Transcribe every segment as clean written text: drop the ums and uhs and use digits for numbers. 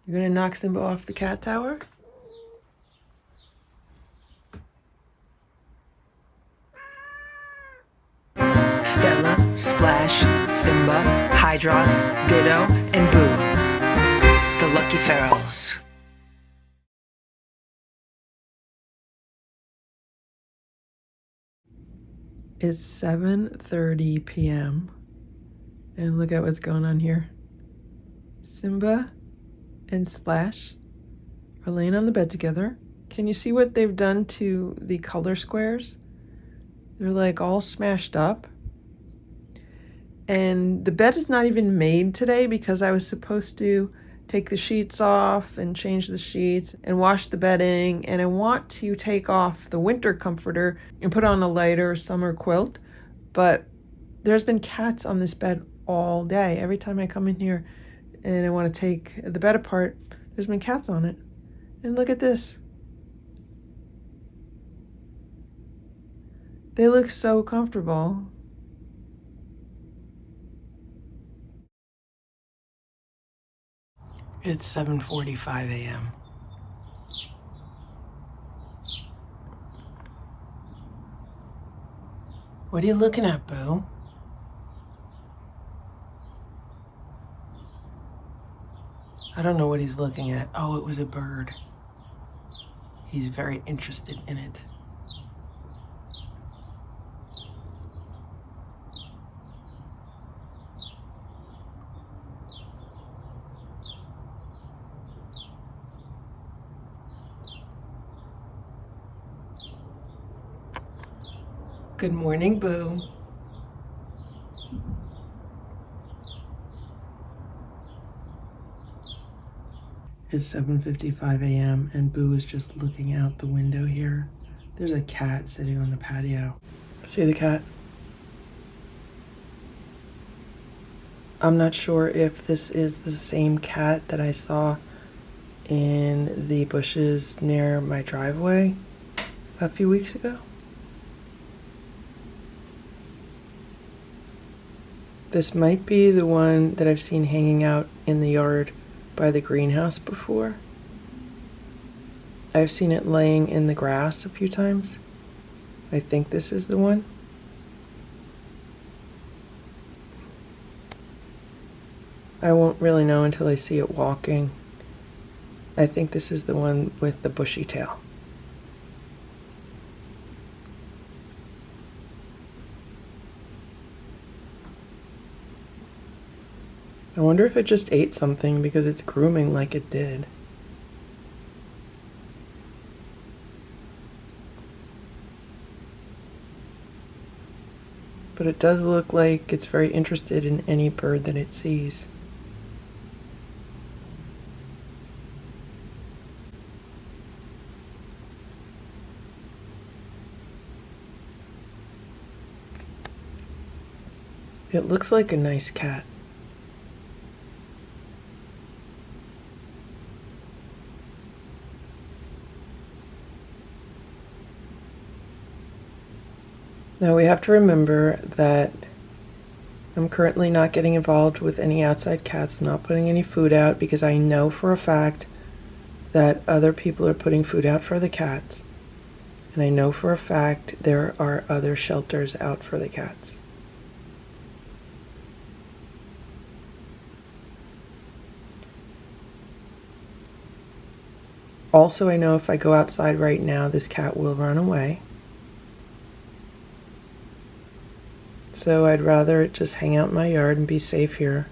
You're gonna knock Simba off the cat tower? Stella, Splash, Simba, Hydrox, Ditto, and Boo. The Lucky Ferals. It's 7:30 p.m. and look at what's going on here. Simba and Splash are laying on the bed together. Can you see what they've done to the color squares? They're like all smashed up. And the bed is not even made today because I was supposed to take the sheets off and change the sheets and wash the bedding, and I want to take off the winter comforter and put on a lighter summer quilt, but there's been cats on this bed all day. Every time I come in here and I want to take the bed apart, there's been cats on it. And look at this. They look so comfortable. It's 7:45 a.m. What are you looking at, Boo? I don't know what he's looking at. Oh, it was a bird. He's very interested in it. Good morning, Boo. It's 7:55 a.m. and Boo is just looking out the window here. There's a cat sitting on the patio. See the cat? I'm not sure if this is the same cat that I saw in the bushes near my driveway a few weeks ago. This might be the one that I've seen hanging out in the yard by the greenhouse before. I've seen it laying in the grass a few times. I think this is the one. I won't really know until I see it walking. I think this is the one with the bushy tail. I wonder if it just ate something because it's grooming like it did. But it does look like it's very interested in any bird that it sees. It looks like a nice cat. Now we have to remember that I'm currently not getting involved with any outside cats. I'm not putting any food out because I know for a fact that other people are putting food out for the cats. And I know for a fact there are other shelters out for the cats. Also, I know if I go outside right now, this cat will run away. So I'd rather it just hang out in my yard and be safe here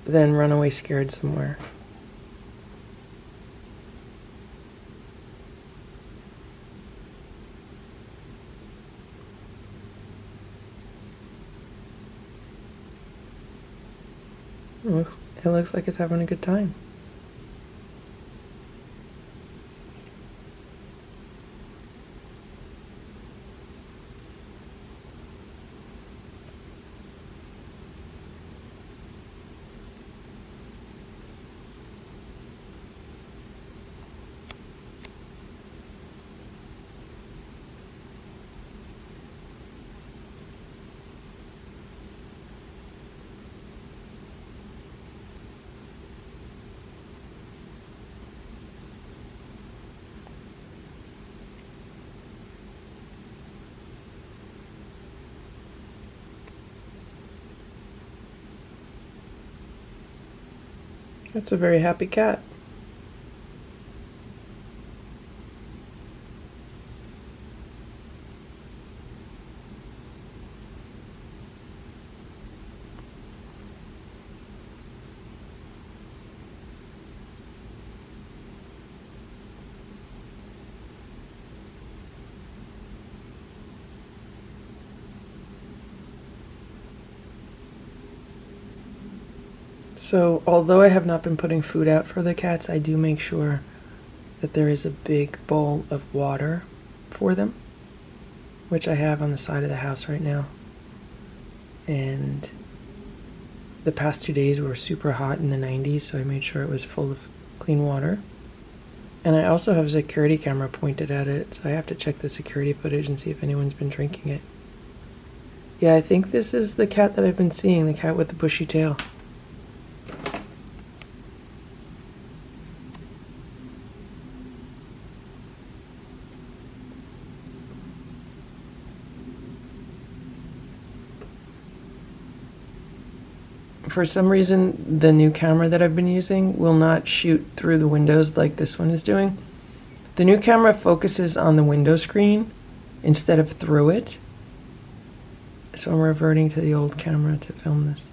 than run away scared somewhere. It looks like it's having a good time. That's a very happy cat. So, although I have not been putting food out for the cats, I do make sure that there is a big bowl of water for them, which I have on the side of the house right now. And the past 2 days were super hot in the 90s, so I made sure it was full of clean water. And I also have a security camera pointed at it, so I have to check the security footage and see if anyone's been drinking it. Yeah, I think this is the cat that I've been seeing, the cat with the bushy tail. For some reason, the new camera that I've been using will not shoot through the windows like this one is doing. The new camera focuses on the window screen instead of through it. So I'm reverting to the old camera to film this.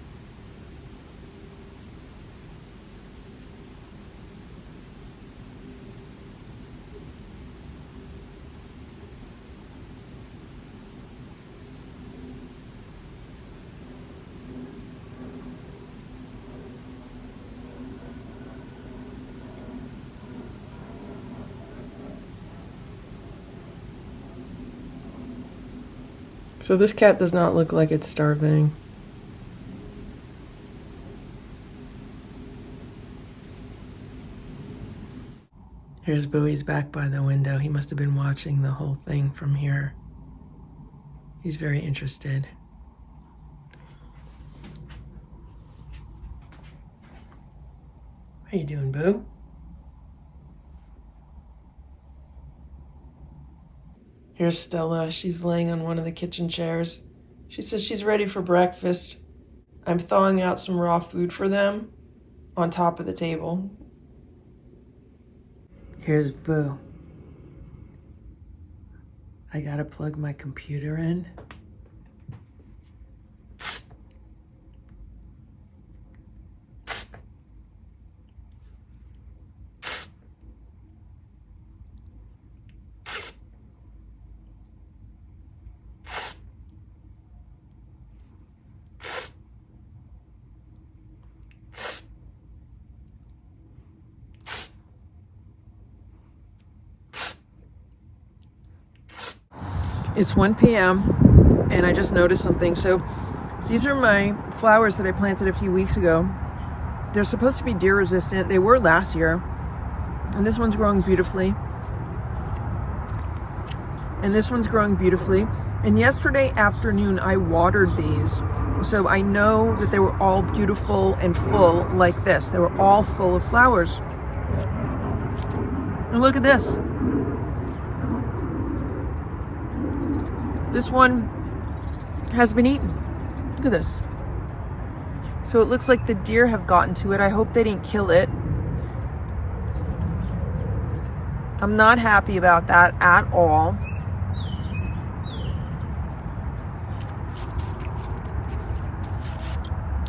So this cat does not look like it's starving. Here's Bowie's back by the window. He must have been watching the whole thing from here. He's very interested. How you doing, Boo? Here's Stella. She's laying on one of the kitchen chairs. She says she's ready for breakfast. I'm thawing out some raw food for them on top of the table. Here's Boo. I gotta plug my computer in. It's 1 p.m. and I just noticed something. So these are my flowers that I planted a few weeks ago. They're supposed to be deer resistant. They were last year. And this one's growing beautifully. And this one's growing beautifully. And yesterday afternoon I watered these. So I know that they were all beautiful and full like this. They were all full of flowers. And look at this. This one has been eaten. Look at this. So it looks like the deer have gotten to it. I hope they didn't kill it. I'm not happy about that at all.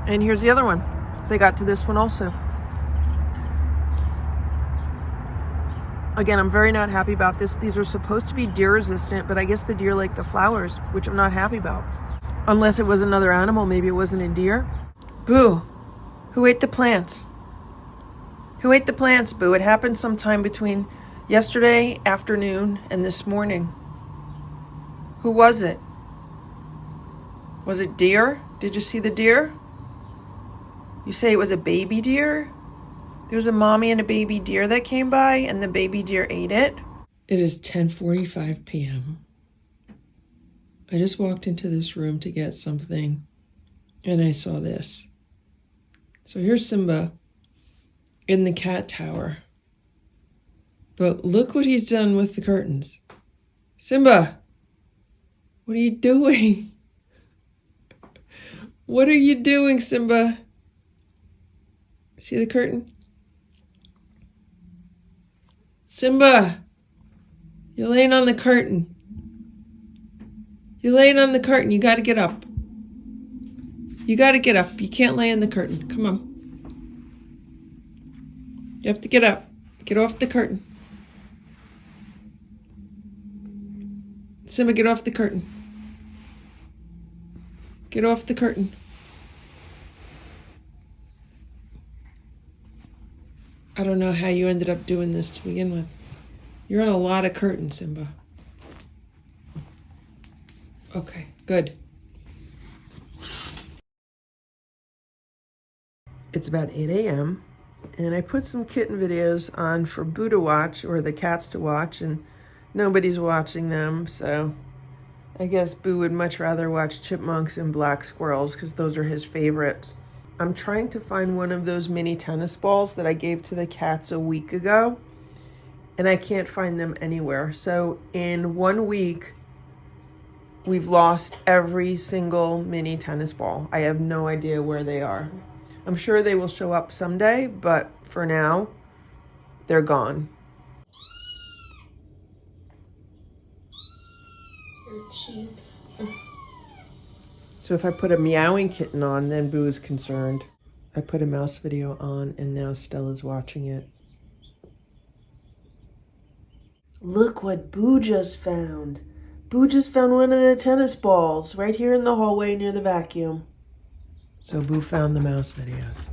And here's the other one. They got to this one also. Again, I'm very not happy about this. These are supposed to be deer resistant, but I guess the deer like the flowers, which I'm not happy about. Unless it was another animal, maybe it wasn't a deer. Boo, who ate the plants? Who ate the plants, Boo? It happened sometime between yesterday afternoon and this morning. Who was it? Was it deer? Did you see the deer? You say it was a baby deer? There was a mommy and a baby deer that came by, and the baby deer ate it. It is 10:45 p.m. I just walked into this room to get something, and I saw this. So here's Simba in the cat tower. But look what he's done with the curtains. Simba, what are you doing? What are you doing, Simba? See the curtain? Simba, you're laying on the curtain. You're laying on the curtain. You got to get up. You got to get up. You can't lay on the curtain. Come on. You have to get up. Get off the curtain. Simba, get off the curtain. Get off the curtain. I don't know how you ended up doing this to begin with. You're on a lot of curtains, Simba. Okay, good. It's about 8 a.m. and I put some kitten videos on for Boo to watch, or the cats to watch, and nobody's watching them, so I guess Boo would much rather watch chipmunks and black squirrels because those are his favorites. I'm trying to find one of those mini tennis balls that I gave to the cats a week ago, and I can't find them anywhere. So in 1 week, we've lost every single mini tennis ball. I have no idea where they are. I'm sure they will show up someday, but for now, they're gone. So if I put a meowing kitten on, then Boo is concerned. I put a mouse video on, and now Stella's watching it. Look what Boo just found. Boo just found one of the tennis balls right here in the hallway near the vacuum. So Boo found the mouse videos.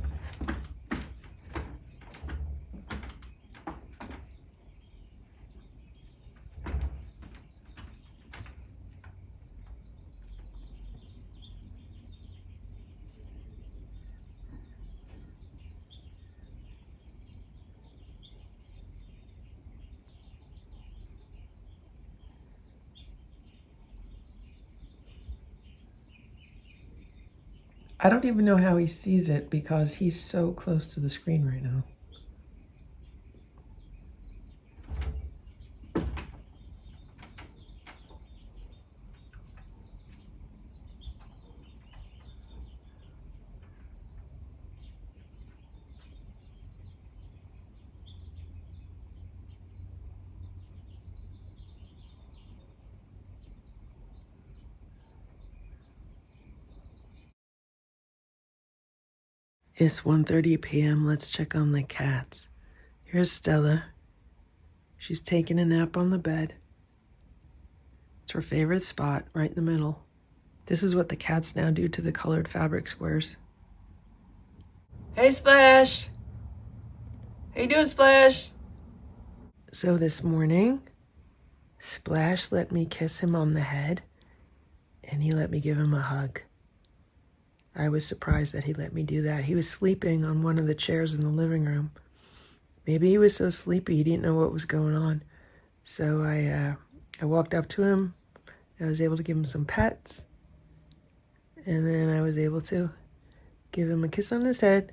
I don't even know how he sees it because he's so close to the screen right now. It's 1:30 p.m. Let's check on the cats. Here's Stella. She's taking a nap on the bed. It's her favorite spot, right in the middle. This is what the cats now do to the colored fabric squares. Hey, Splash! How you doing, Splash? So this morning, Splash let me kiss him on the head, and he let me give him a hug. I was surprised that he let me do that. He was sleeping on one of the chairs in the living room. Maybe he was so sleepy he didn't know what was going on. So I walked up to him. I was able to give him some pets. And then I was able to give him a kiss on his head.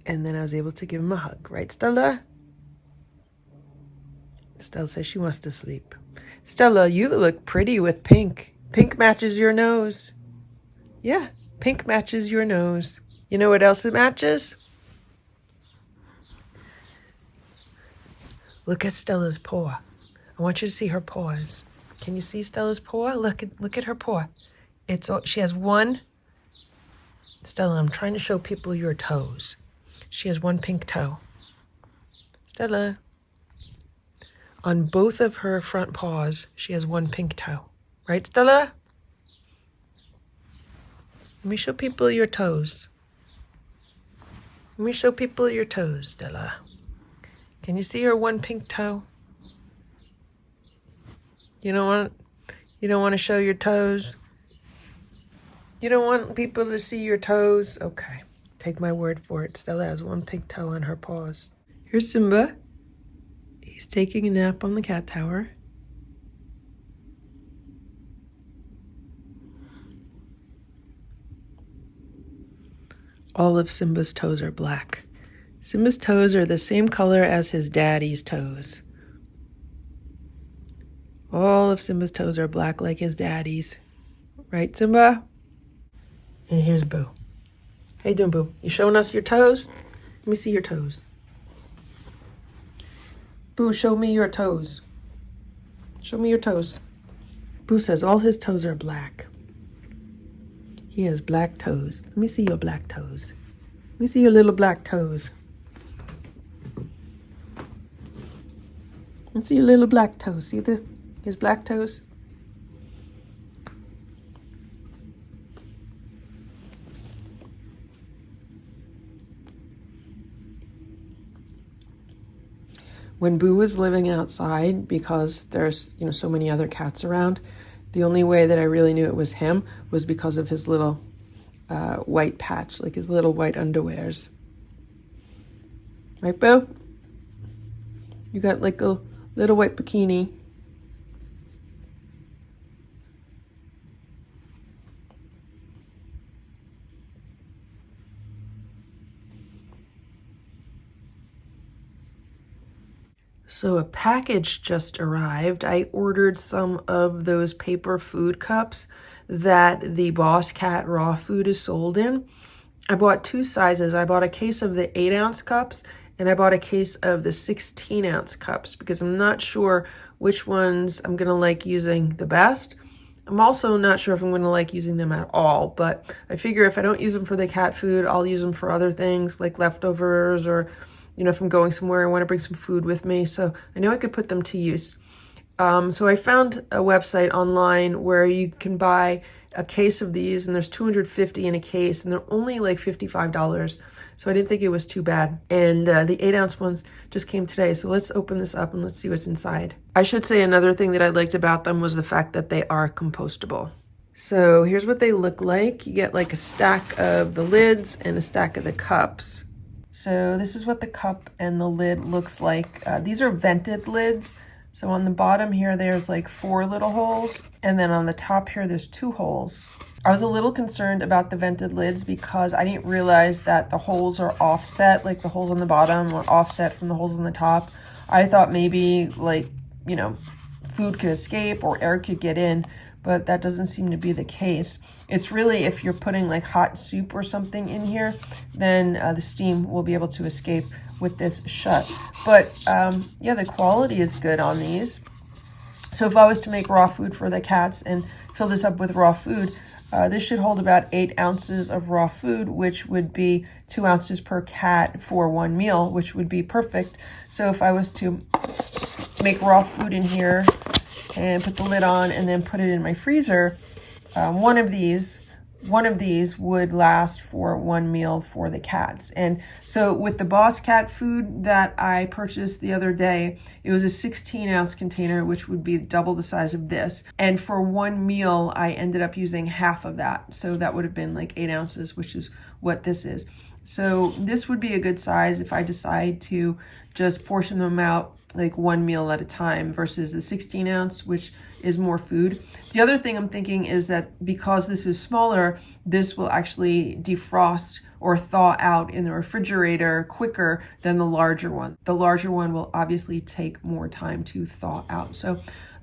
And then I was able to give him a hug. Right, Stella? Stella says she wants to sleep. Stella, you look pretty with pink. Pink matches your nose. Yeah. Pink matches your nose. You know what else it matches? Look at Stella's paw. I want you to see her paws. Can you see Stella's paw? Look at her paw. She has one. Stella, I'm trying to show people your toes. She has one pink toe. Stella. On both of her front paws, she has one pink toe. Right, Stella? Let me show people your toes. Let me show people your toes, Stella. Can you see her one pink toe? You don't want to show your toes? You don't want people to see your toes? Okay, take my word for it. Stella has one pink toe on her paws. Here's Simba. He's taking a nap on the cat tower. All of Simba's toes are black. Simba's toes are the same color as his daddy's toes. All of Simba's toes are black like his daddy's. Right, Simba? And here's Boo. How you doing, Boo? You showing us your toes? Let me see your toes. Boo, show me your toes. Show me your toes. Boo says all his toes are black. He has black toes. Let me see your black toes. Let me see your little black toes. Let's see your little black toes. See his black toes? When Boo was living outside, because there's so many other cats around, the only way that I really knew it was him was because of his little white patch, like his little white underwears. Right, Boo? You got like a little white bikini. So a package just arrived. I ordered some of those paper food cups that the Boss Cat raw food is sold in. I bought two sizes. I bought a case of the 8-ounce cups and I bought a case of the 16-ounce cups because I'm not sure which ones I'm gonna like using the best. I'm also not sure if I'm gonna like using them at all, but I figure if I don't use them for the cat food, I'll use them for other things like leftovers or if I'm going somewhere, I want to bring some food with me. So I know I could put them to use. So I found a website online where you can buy a case of these, and there's 250 in a case, and they're only like $55. So I didn't think it was too bad. And the 8-ounce ones just came today. So let's open this up and let's see what's inside. I should say another thing that I liked about them was the fact that they are compostable. So here's what they look like. You get like a stack of the lids and a stack of the cups. So this is what the cup and the lid looks like. These are vented lids. So on the bottom here, there's like 4 little holes. And then on the top here, there's 2 holes. I was a little concerned about the vented lids because I didn't realize that the holes are offset, like the holes on the bottom are offset from the holes on the top. I thought maybe like, food could escape or air could get in, but that doesn't seem to be the case. It's really if you're putting like hot soup or something in here, then the steam will be able to escape with this shut. But yeah, the quality is good on these. So if I was to make raw food for the cats and fill this up with raw food, this should hold about 8 ounces of raw food, which would be 2 ounces per cat for 1 meal, which would be perfect. So if I was to make raw food in here and put the lid on and then put it in my freezer, one of these would last for 1 meal for the cats. And so with the Boss Cat food that I purchased the other day, it was a 16-ounce container, which would be double the size of this. And for 1 meal, I ended up using half of that. So that would have been like 8 ounces, which is what this is. So this would be a good size if I decide to just portion them out like 1 meal at a time versus the 16-ounce, which is more food. The other thing I'm thinking is that because this is smaller, this will actually defrost or thaw out in the refrigerator quicker than the larger one. The larger one will obviously take more time to thaw out. So I'm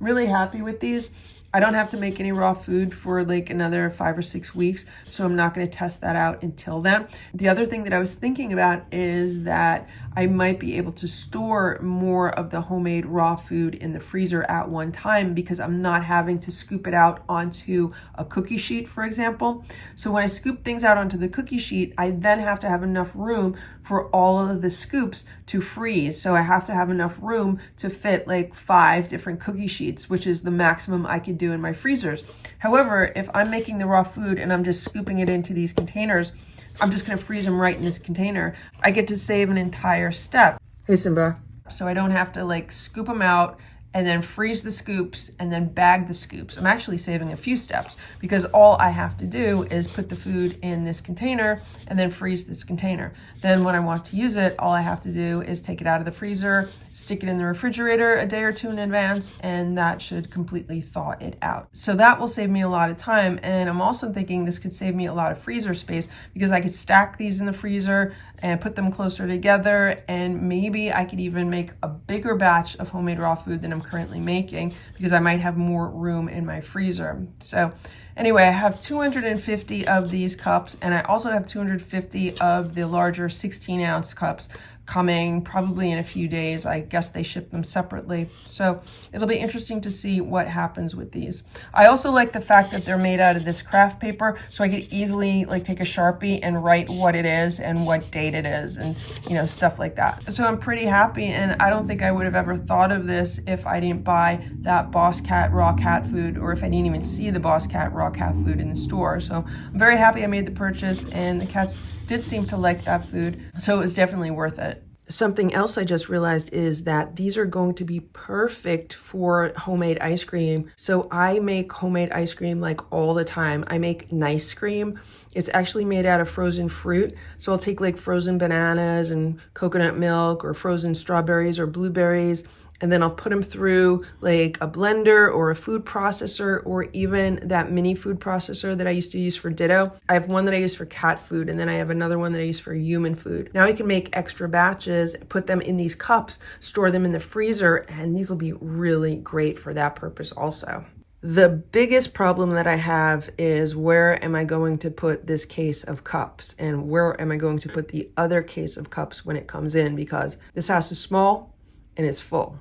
really happy with these. I don't have to make any raw food for like another 5 or 6 weeks, so I'm not going to test that out until then. The other thing that I was thinking about is that I might be able to store more of the homemade raw food in the freezer at one time because I'm not having to scoop it out onto a cookie sheet, for example. So when I scoop things out onto the cookie sheet, I then have to have enough room for all of the scoops to freeze. So I have to have enough room to fit like 5 different cookie sheets, which is the maximum I could do in my freezers. However, if I'm making the raw food and I'm just scooping it into these containers, I'm just going to freeze them right in this container. I get to save an entire step. Hey, Simba. So I don't have to like scoop them out and then freeze the scoops and then bag the scoops. I'm actually saving a few steps because all I have to do is put the food in this container and then freeze this container. Then when I want to use it, all I have to do is take it out of the freezer, stick it in the refrigerator a day or 2 in advance, and that should completely thaw it out. So that will save me a lot of time. And I'm also thinking this could save me a lot of freezer space because I could stack these in the freezer and put them closer together, and maybe I could even make a bigger batch of homemade raw food than I'm currently making because I might have more room in my freezer. So anyway, I have 250 of these cups, and I also have 250 of the larger 16-ounce cups. coming probably in a few days. I guess they ship them separately. So it'll be interesting to see what happens with these. I also like the fact that they're made out of this craft paper, so I could easily like take a Sharpie and write what it is and what date it is and, you know, stuff like that. So I'm pretty happy, and I don't think I would have ever thought of this if I didn't buy that Boss Cat raw cat food, or if I didn't even see the Boss Cat raw cat food in the store. So I'm very happy I made the purchase, and the cats did seem to like that food, so it was definitely worth it. Something else I just realized is that these are going to be perfect for homemade ice cream. So I make homemade ice cream like all the time. I make nice cream. It's actually made out of frozen fruit. So I'll take like frozen bananas and coconut milk, or frozen strawberries or blueberries, and then I'll put them through like a blender or a food processor, or even that mini food processor that I used to use for Ditto. I have one that I use for cat food, and then I have another one that I use for human food. Now I can make extra batches, put them in these cups, store them in the freezer, and these will be really great for that purpose also. The biggest problem that I have is, where am I going to put this case of cups, and where am I going to put the other case of cups when it comes in, because this house is small and it's full.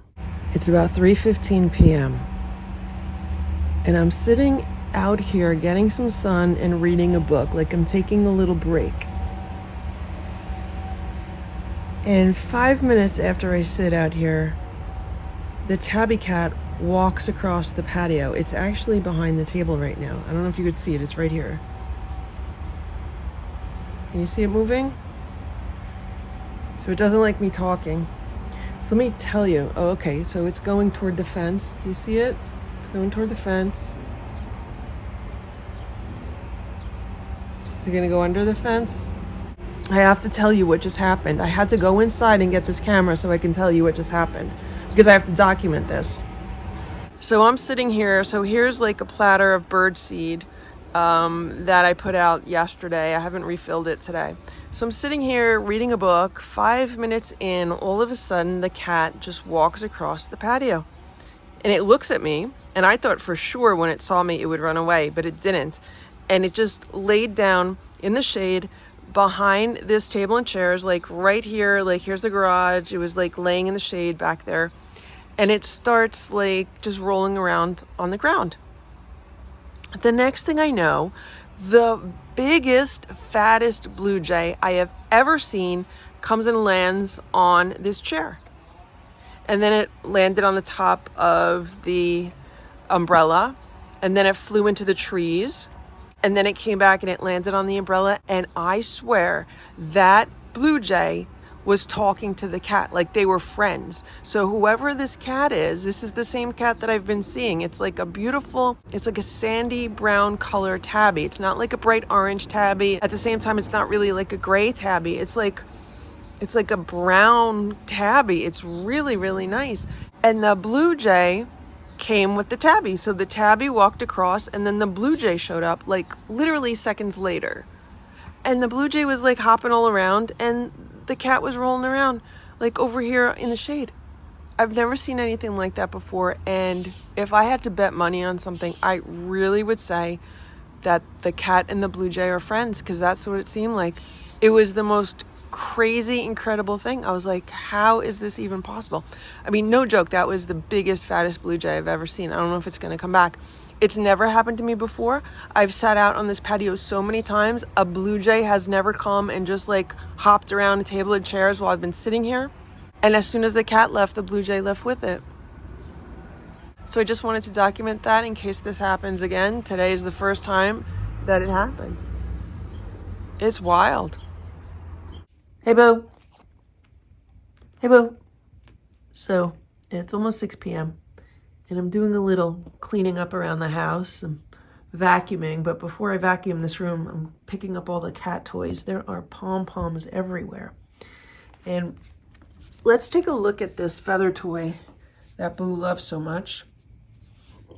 It's about 3:15 p.m. and I'm sitting out here getting some sun and reading a book, like I'm taking a little break. And 5 minutes after I sit out here, the tabby cat walks across the patio. It's actually behind the table right now. I don't know if you could see it. It's right here. Can you see it moving? So it doesn't like me talking. So let me tell you. Oh, okay, so it's going toward the fence. Do you see it? It's going toward the fence. Is it gonna go under the fence? I have to tell you what just happened. I had to go inside and get this camera so I can tell you what just happened, because I have to document this. So I'm sitting here. So here's like a platter of bird seed that I put out yesterday. I haven't refilled it today. So I'm sitting here reading a book. 5 minutes in, all of a sudden the cat just walks across the patio, and it looks at me, and I thought for sure when it saw me it would run away, but it didn't. And it just laid down in the shade behind this table and chairs, like right here, like here's the garage. It was like laying in the shade back there, and it starts like just rolling around on the ground. The next thing I know, the biggest, fattest blue jay I have ever seen comes and lands on this chair. And then it landed on the top of the umbrella, and then it flew into the trees, and then it came back and it landed on the umbrella. And I swear that blue jay was talking to the cat like they were friends. So whoever this cat is, this is the same cat that I've been seeing. It's like a beautiful, it's like a sandy brown color tabby. It's not like a bright orange tabby. At the same time, it's not really like a gray tabby. It's like a brown tabby. It's really, really nice. And the blue jay came with the tabby. So the tabby walked across, and then the blue jay showed up like literally seconds later. And the blue jay was like hopping all around, and the cat was rolling around like over here in the shade. I've never seen anything like that before, and if I had to bet money on something, I really would say that the cat and the blue jay are friends, because that's what it seemed like. It was the most crazy, incredible thing. I was like, how is this even possible? I mean, no joke, that was the biggest, fattest blue jay I've ever seen. I don't know if it's going to come back. It's never happened to me before. I've sat out on this patio so many times. A blue jay has never come and just like hopped around a table and chairs while I've been sitting here. And as soon as the cat left, the blue jay left with it. So I just wanted to document that in case this happens again. Today is the first time that it happened. It's wild. Hey, Boo. Hey, Boo. So it's almost 6 p.m. and I'm doing a little cleaning up around the house. I'm vacuuming, but before I vacuum this room, I'm picking up all the cat toys. There are pom-poms everywhere. And let's take a look at this feather toy that Boo loves so much.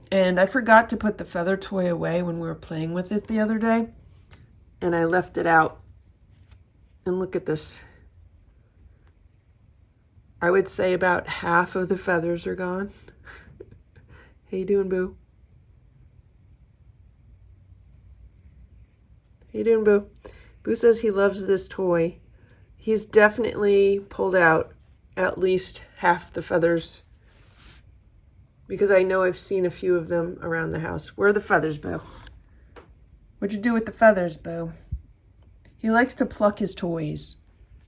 And I forgot to put the feather toy away when we were playing with it the other day, and I left it out. And look at this. I would say about half of the feathers are gone. How you doing, Boo? How you doing, Boo? Boo says he loves this toy. He's definitely pulled out at least half the feathers because I know I've seen a few of them around the house. Where are the feathers, Boo? What'd you do with the feathers, Boo? He likes to pluck his toys.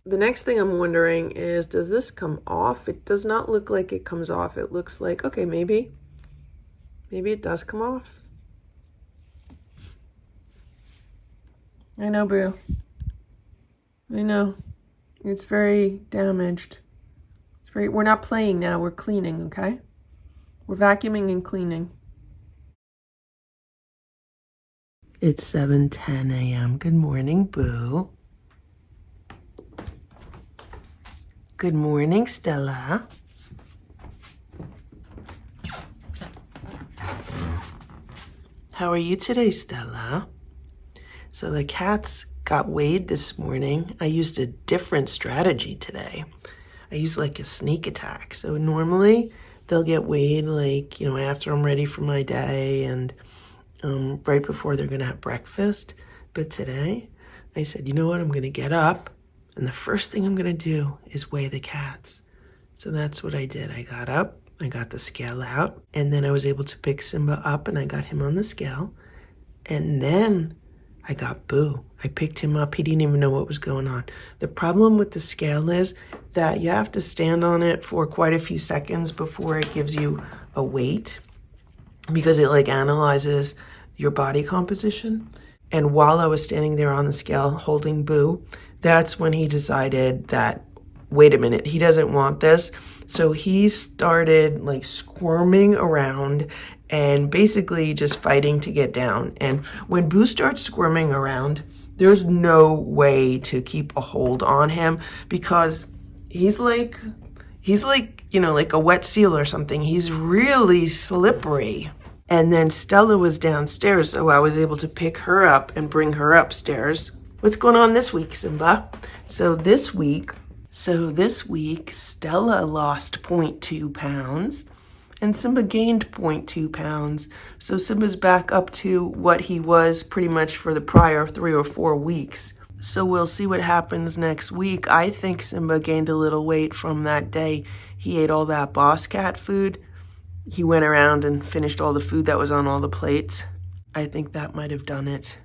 The next thing I'm wondering is, does this come off? It does not look like it comes off. It looks like, okay, maybe it does come off. I know, Boo. I know. It's very damaged. We're not playing now, we're cleaning, okay? We're vacuuming and cleaning. It's 7:10 a.m. Good morning, Boo. Good morning, Stella. How are you today, Stella? So the cats got weighed this morning. I used a different strategy today. I used like a sneak attack. So normally they'll get weighed like, after I'm ready for my day and right before they're gonna have breakfast. But today I said, you know what, I'm gonna get up and the first thing I'm gonna do is weigh the cats. So that's what I did. I got up, I got the scale out, and then I was able to pick Simba up and I got him on the scale. And then I got Boo. I picked him up. He didn't even know what was going on. The problem with the scale is that you have to stand on it for quite a few seconds before it gives you a weight because it like analyzes your body composition. And while I was standing there on the scale holding Boo, that's when he decided that, wait a minute, he doesn't want this. So he started like squirming around and basically just fighting to get down. And when Boo starts squirming around, there's no way to keep a hold on him because he's like, like a wet seal or something. He's really slippery. And then Stella was downstairs, so I was able to pick her up and bring her upstairs. What's going on this week, Simba? So this week, Stella lost 0.2 pounds and Simba gained 0.2 pounds. So Simba's back up to what he was pretty much for the prior 3 or 4 weeks. So we'll see what happens next week. I think Simba gained a little weight from that day he ate all that Boss Cat food. He went around and finished all the food that was on all the plates. I think that might have done it.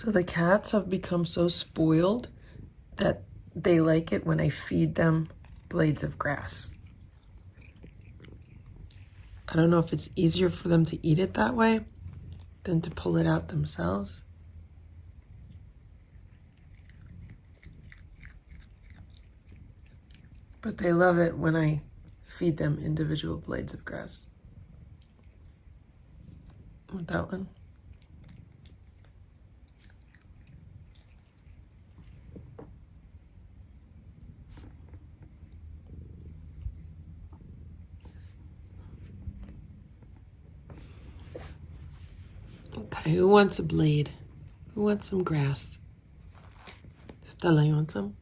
So the cats have become so spoiled that they like it when I feed them blades of grass. I don't know if it's easier for them to eat it that way than to pull it out themselves. But they love it when I feed them individual blades of grass. Want that one? Okay, who wants a blade? Who wants some grass? Stella, you want some?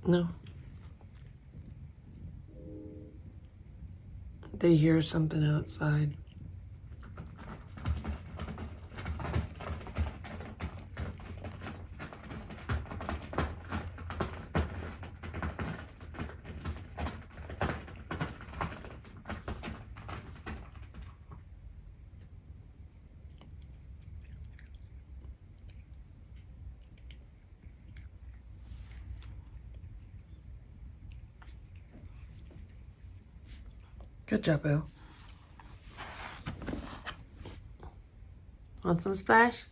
No. They hear something outside. Good job, Boo. Want some Splash?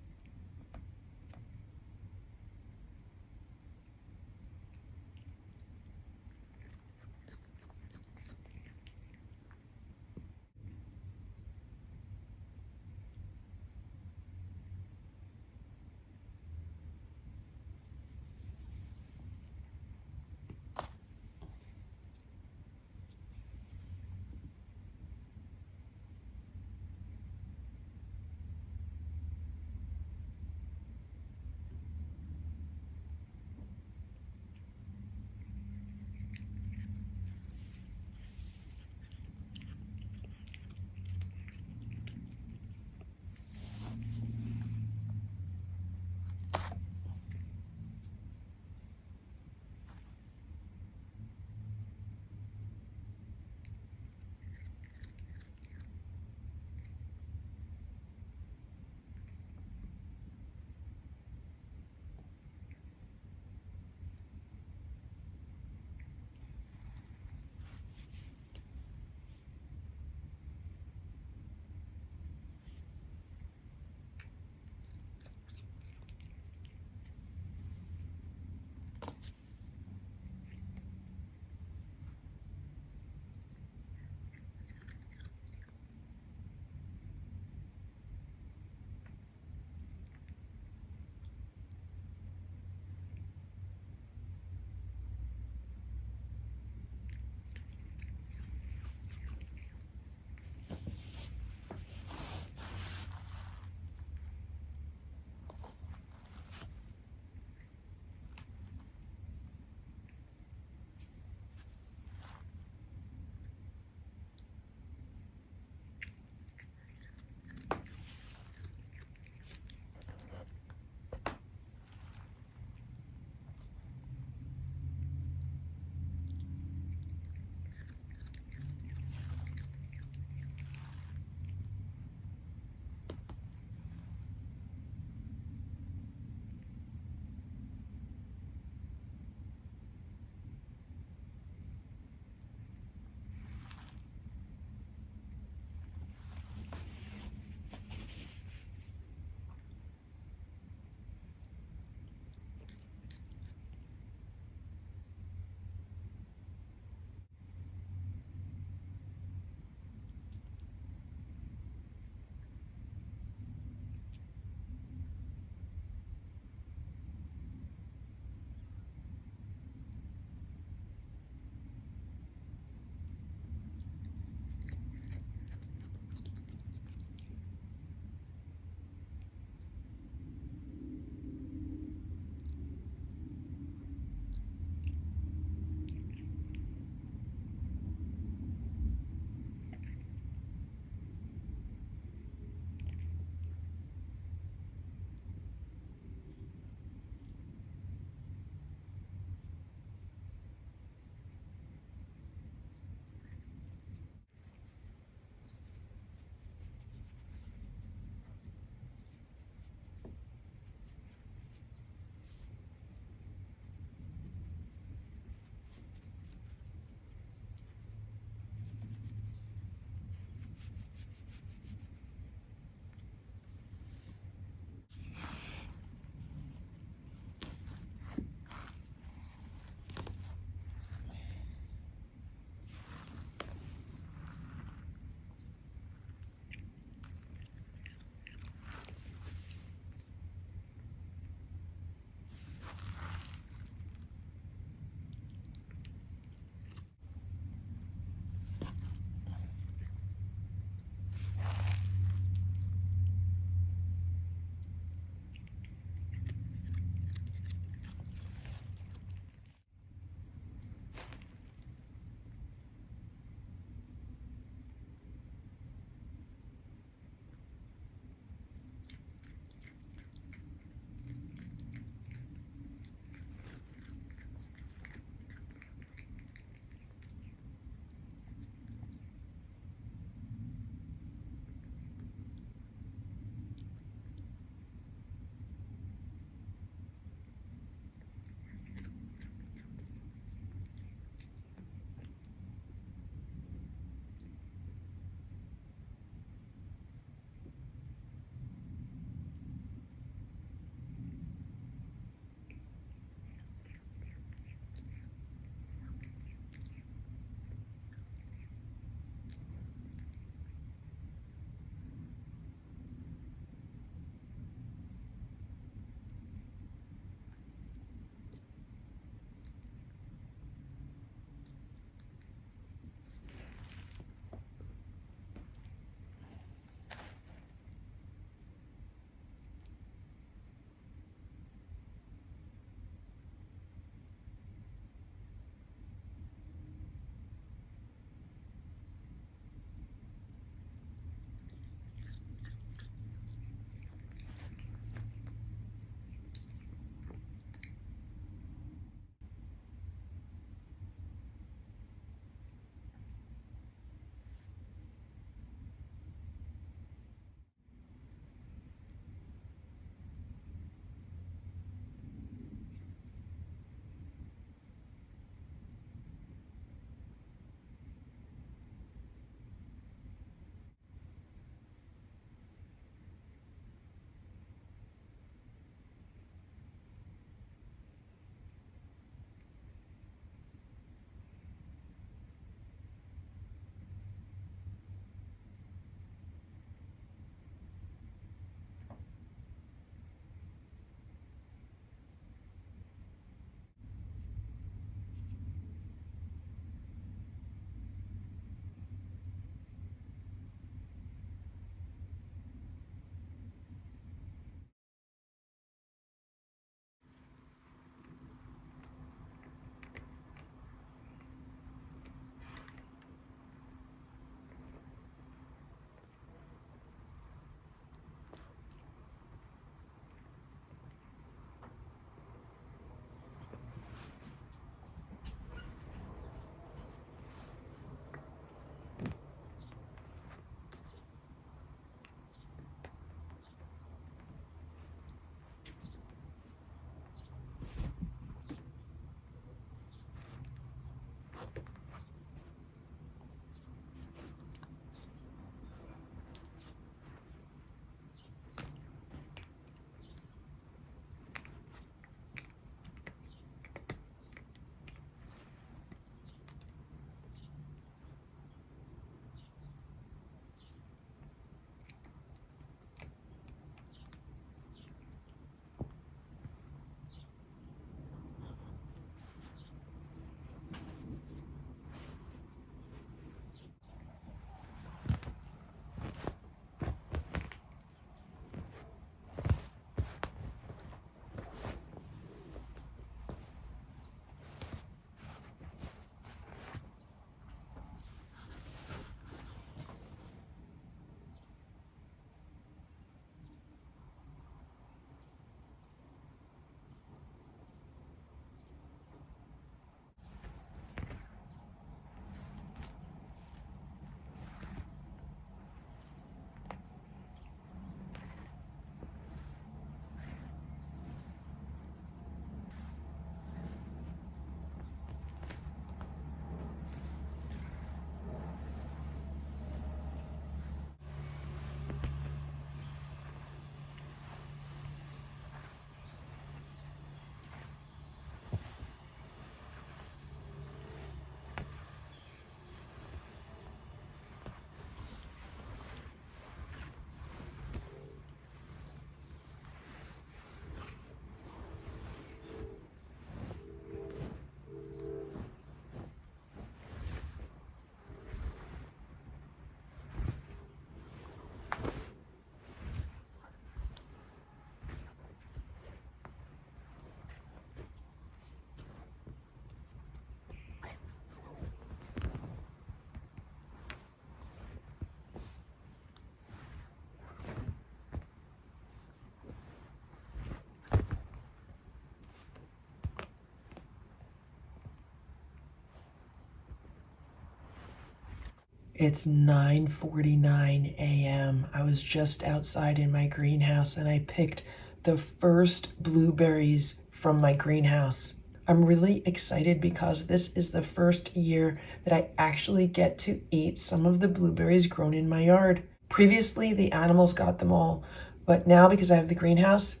It's 9:49 a.m. I was just outside in my greenhouse and I picked the first blueberries from my greenhouse. I'm really excited because this is the first year that I actually get to eat some of the blueberries grown in my yard. Previously, the animals got them all, but now because I have the greenhouse,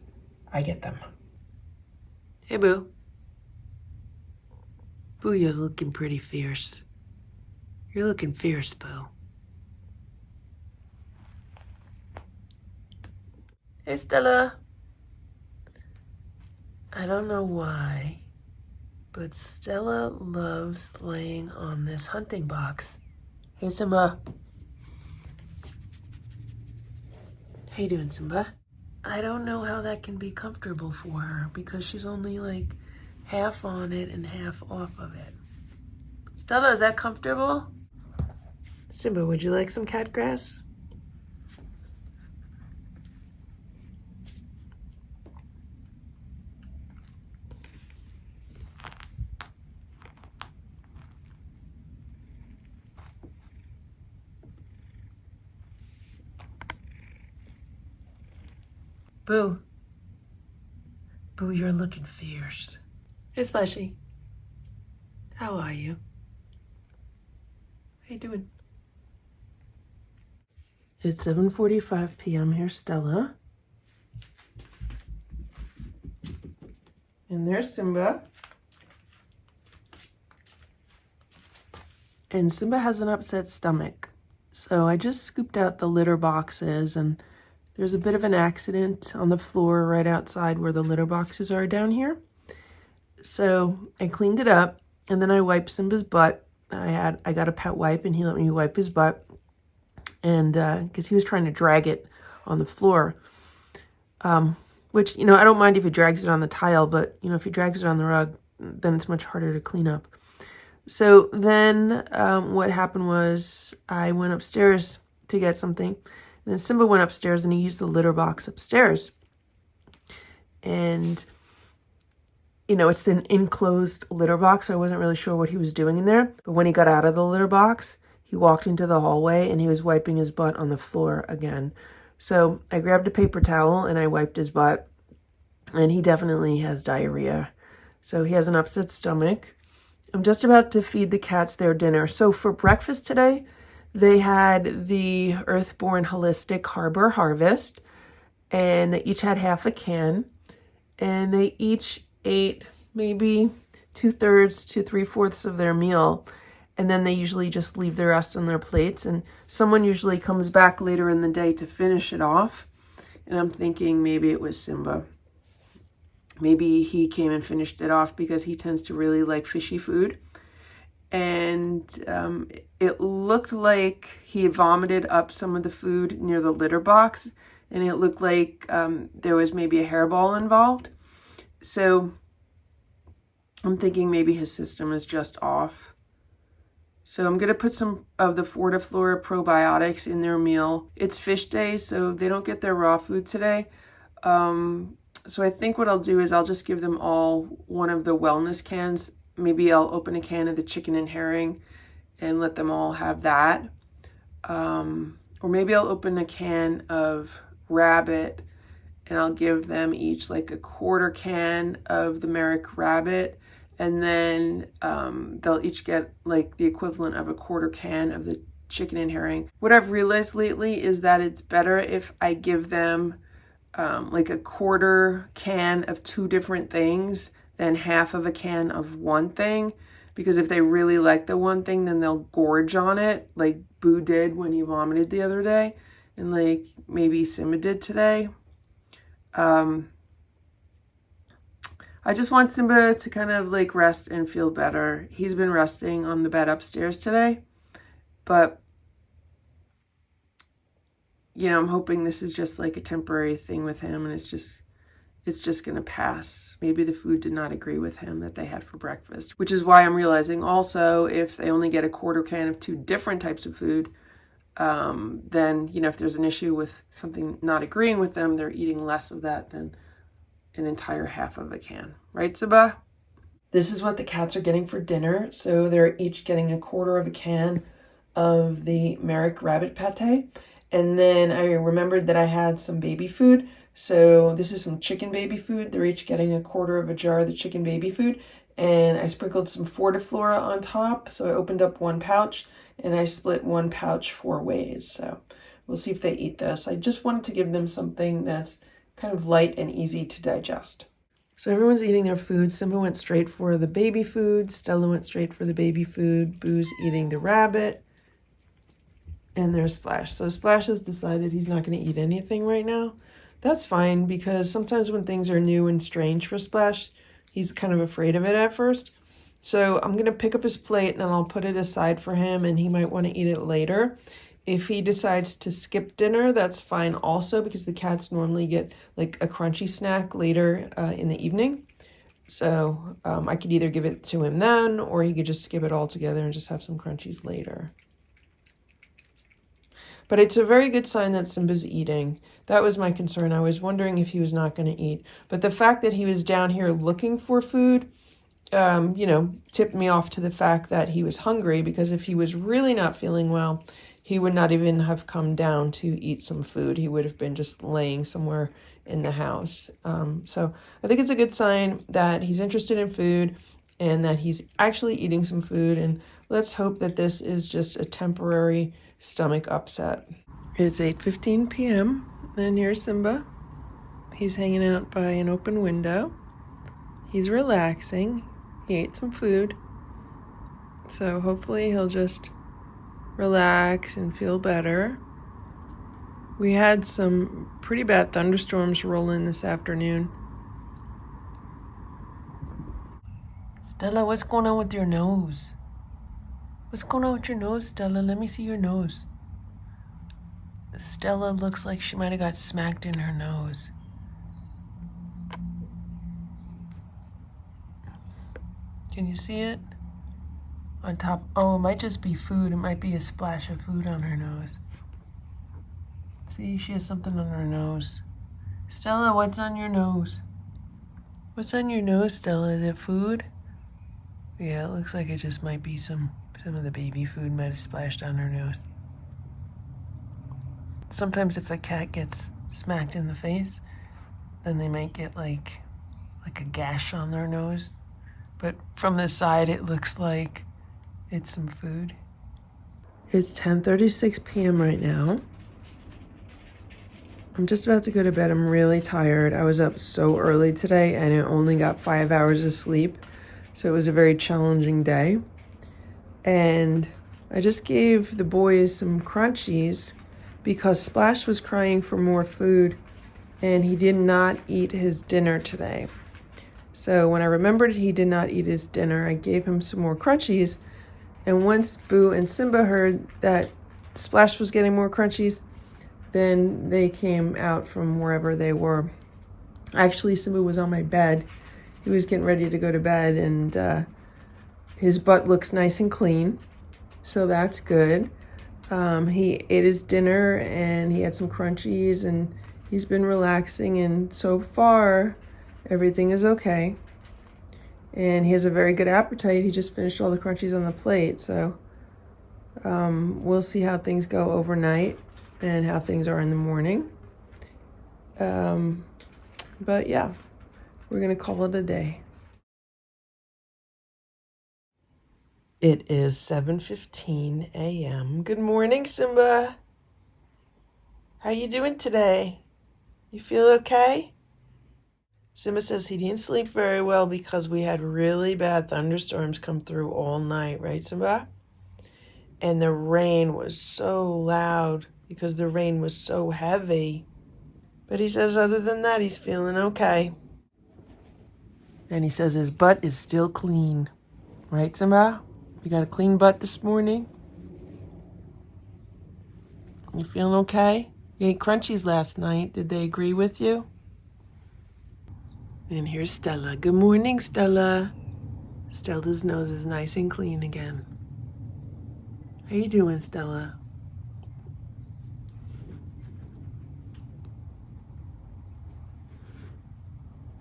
I get them. Hey, Boo. Boo, you're looking pretty fierce. You're looking fierce, Boo. Hey, Stella. I don't know why, but Stella loves laying on this hunting box. Hey, Simba. How you doing, Simba? I don't know how that can be comfortable for her because she's only like half on it and half off of it. Stella, is that comfortable? Simba, would you like some cat grass? Boo. Boo, you're looking fierce. Hey, Splashy. How are you? How you doing? It's 7:45 p.m. Here's Stella. And there's Simba. And Simba has an upset stomach. So I just scooped out the litter boxes and there's a bit of an accident on the floor right outside where the litter boxes are down here. So I cleaned it up and then I wiped Simba's butt. I got a pet wipe and he let me wipe his butt. And because he was trying to drag it on the floor. Which, I don't mind if he drags it on the tile, but, if he drags it on the rug, then it's much harder to clean up. So then what happened was I went upstairs to get something. And then Simba went upstairs and he used the litter box upstairs. And, it's an enclosed litter box, so I wasn't really sure what he was doing in there. But when he got out of the litter box, he walked into the hallway and he was wiping his butt on the floor again. So I grabbed a paper towel and I wiped his butt. And he definitely has diarrhea. So he has an upset stomach. I'm just about to feed the cats their dinner. So for breakfast today, they had the Earthborn Holistic Harbor Harvest, and they each had half a can, and they each ate maybe 2/3 to 3/4 of their meal, and then they usually just leave the rest on their plates, and someone usually comes back later in the day to finish it off, and I'm thinking maybe it was Simba. Maybe he came and finished it off because he tends to really like fishy food. And it looked like he vomited up some of the food near the litter box. And it looked like there was maybe a hairball involved. So I'm thinking maybe his system is just off. So I'm going to put some of the Fortiflora probiotics in their meal. It's fish day, so they don't get their raw food today. So I think what I'll do is I'll just give them all one of the wellness cans. Maybe I'll open a can of the chicken and herring and let them all have that. Or maybe I'll open a can of rabbit and I'll give them each like a 1/4 can of the Merrick rabbit. And then they'll each get like the equivalent of a 1/4 can of the chicken and herring. What I've realized lately is that it's better if I give them like a 1/4 can of 2 different things than half of a can of one thing. Because if they really like the one thing, then they'll gorge on it like Boo did when he vomited the other day. And like maybe Simba did today. I just want Simba to kind of like rest and feel better. He's been resting on the bed upstairs today. But I'm hoping this is just like a temporary thing with him and it's just going to pass. Maybe the food did not agree with him that they had for breakfast, which is why I'm realizing also if they only get a 1/4 can of 2 different types of food, then, if there's an issue with something not agreeing with them, they're eating less of that than an entire half of a can. Right, Simba? This is what the cats are getting for dinner. So they're each getting a 1/4 of a can of the Merrick rabbit pate. And then I remembered that I had some baby food. So this is some chicken baby food. They're each getting a quarter of a jar of the chicken baby food. And I sprinkled some Fortiflora on top. So I opened up one pouch and I split one pouch 4 ways. So we'll see if they eat this. I just wanted to give them something that's kind of light and easy to digest. So everyone's eating their food. Simba went straight for the baby food. Stella went straight for the baby food. Boo's eating the rabbit. And there's Splash. So Splash has decided he's not going to eat anything right now. That's fine, because sometimes when things are new and strange for Splash, he's kind of afraid of it at first. So I'm going to pick up his plate and I'll put it aside for him, and he might want to eat it later. If he decides to skip dinner, that's fine also, because the cats normally get like a crunchy snack later in the evening. So I could either give it to him then, or he could just skip it all together and just have some crunchies later. But it's a very good sign that Simba's eating. That was my concern. I was wondering if he was not going to eat. But the fact that he was down here looking for food, tipped me off to the fact that he was hungry, because if he was really not feeling well, he would not even have come down to eat some food. He would have been just laying somewhere in the house. So I think it's a good sign that he's interested in food and that he's actually eating some food. And let's hope that this is just a temporary stomach upset. It's 8:15 p.m. and here's Simba. He's hanging out by an open window. He's relaxing. He ate some food. So hopefully he'll just relax and feel better. We had some pretty bad thunderstorms roll in this afternoon. Stella, what's going on with your nose? What's going on with your nose, Stella? Let me see your nose. Stella looks like she might have got smacked in her nose. Can you see it? On top. Oh, it might just be food. It might be a splash of food on her nose. See, she has something on her nose. Stella, what's on your nose? What's on your nose, Stella? Is it food? Yeah, it looks like it just might be some of the baby food might have splashed on her nose. Sometimes if a cat gets smacked in the face, then they might get like a gash on their nose. But from the side, it looks like it's some food. It's 10:36 p.m. right now. I'm just about to go to bed. I'm really tired. I was up so early today and I only got 5 hours of sleep. So it was a very challenging day. And I just gave the boys some crunchies because Splash was crying for more food and he did not eat his dinner today. So when I remembered he did not eat his dinner, I gave him some more crunchies. And once Boo and Simba heard that Splash was getting more crunchies, then they came out from wherever they were. Actually, Simba was on my bed. He was getting ready to go to bed, and his butt looks nice and clean, so that's good. He ate his dinner, and he had some crunchies, and he's been relaxing, and so far, everything is okay. And he has a very good appetite. He just finished all the crunchies on the plate, so we'll see how things go overnight and how things are in the morning. But yeah, we're going to call it a day. It is 7:15 a.m. Good morning, Simba. How you doing today? You feel okay? Simba says he didn't sleep very well because we had really bad thunderstorms come through all night, right, Simba? And the rain was so loud because the rain was so heavy. But he says other than that, he's feeling okay. And he says his butt is still clean. Right, Simba? You got a clean butt this morning? You feeling okay? You ate crunchies last night. Did they agree with you? And here's Stella. Good morning, Stella. Stella's nose is nice and clean again. How you doing, Stella?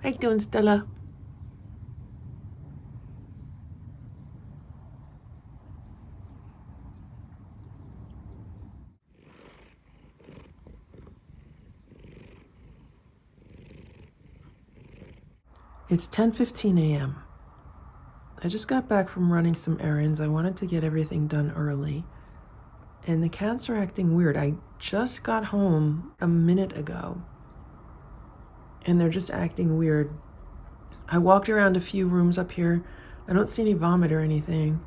How you doing, Stella? It's 10:15 a.m. I just got back from running some errands. I wanted to get everything done early. And the cats are acting weird. I just got home a minute ago. And they're just acting weird. I walked around a few rooms up here. I don't see any vomit or anything.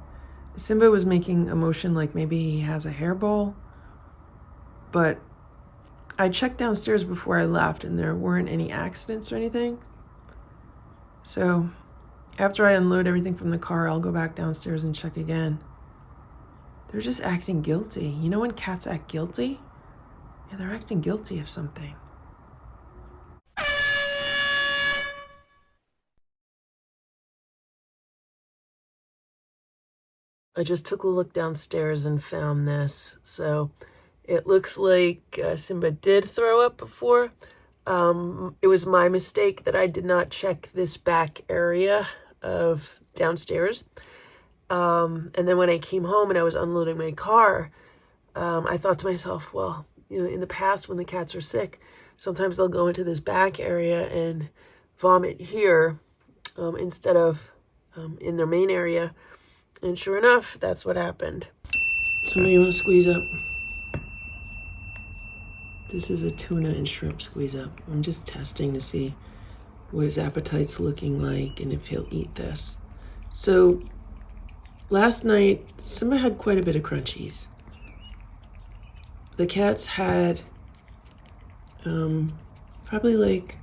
Simba was making a motion like maybe he has a hairball. But I checked downstairs before I left and there weren't any accidents or anything. So after I unload everything from the car, I'll go back downstairs and check again. They're just acting guilty. You know when cats act guilty? Yeah, they're acting guilty of something. I just took a look downstairs and found this. So it looks like Simba did throw up before. It was my mistake that I did not check this back area of downstairs. And then when I came home and I was unloading my car, I thought to myself, well, you know, in the past when the cats are sick, sometimes they'll go into this back area and vomit here instead of in their main area. And sure enough, that's what happened. Somebody want to squeeze up? This is a tuna and shrimp squeeze up. I'm just testing to see what his appetite's looking like and if he'll eat this. So last night, Simba had quite a bit of crunchies. The cats had probably like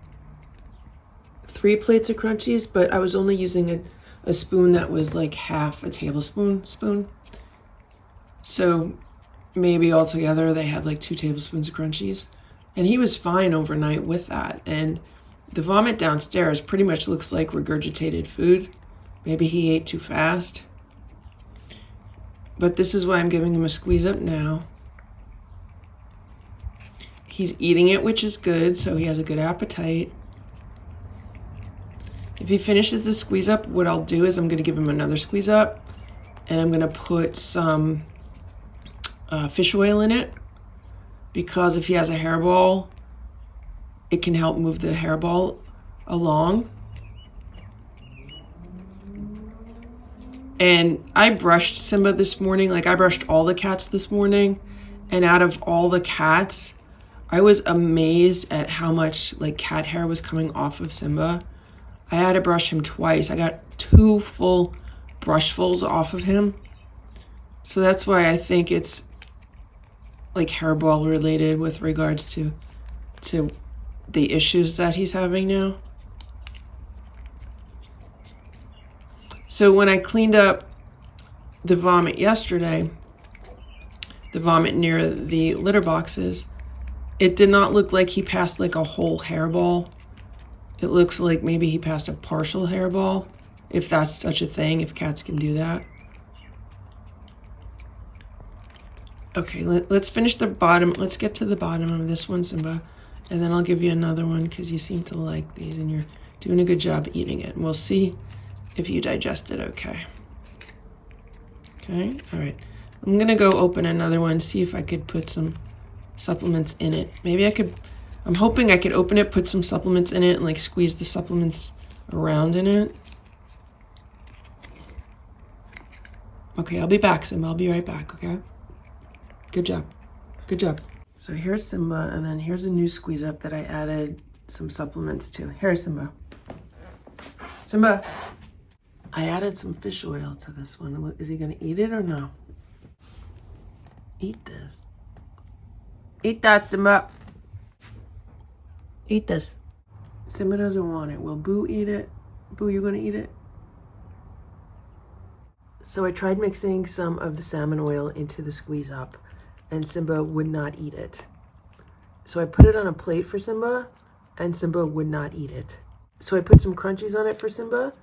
3 plates of crunchies, but I was only using a spoon that was like half a tablespoon. So maybe altogether they had like 2 tablespoons of crunchies. And he was fine overnight with that. And the vomit downstairs pretty much looks like regurgitated food. Maybe he ate too fast. But this is why I'm giving him a squeeze up now. He's eating it, which is good, so he has a good appetite. If he finishes the squeeze up, what I'll do is I'm going to give him another squeeze up, and I'm going to put some fish oil in it, because if he has a hairball, it can help move the hairball along. And I brushed Simba this morning, like I brushed all the cats this morning, and out of all the cats, I was amazed at how much like cat hair was coming off of Simba. I had to brush him twice. I got 2 full brushfuls off of him. So that's why I think it's like hairball related with regards to the issues that he's having now. So when I cleaned up the vomit yesterday, the vomit near the litter boxes, it did not look like he passed like a whole hairball. It looks like maybe he passed a partial hairball, if that's such a thing, if cats can do that. Okay, let's finish the bottom. Let's get to the bottom of this one, Simba, and then I'll give you another one because you seem to like these and you're doing a good job eating it. And we'll see if you digest it okay. Okay, all right. I'm gonna go open another one, see if I could put some supplements in it. Maybe I could, I'm hoping I could open it, put some supplements in it, and like squeeze the supplements around in it. Okay, I'll be back, Simba. I'll be right back, okay? Good job. Good job. So here's Simba, and then here's a new squeeze up that I added some supplements to. Here's Simba. Simba. I added some fish oil to this one. Is he gonna eat it or no? Eat this. Eat that, Simba. Eat this. Simba doesn't want it. Will Boo eat it? Boo, you gonna eat it? So I tried mixing some of the salmon oil into the squeeze up, and Simba would not eat it. So I put it on a plate for Simba, and Simba would not eat it. So I put some crunchies on it for Simba,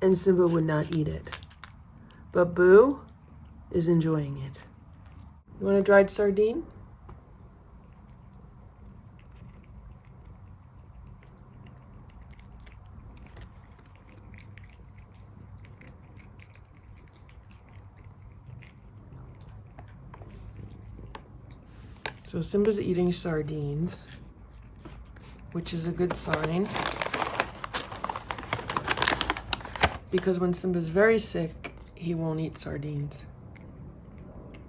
and Simba would not eat it. But Boo is enjoying it. You want a dried sardine? So Simba's eating sardines, which is a good sign. because when Simba's very sick, he won't eat sardines.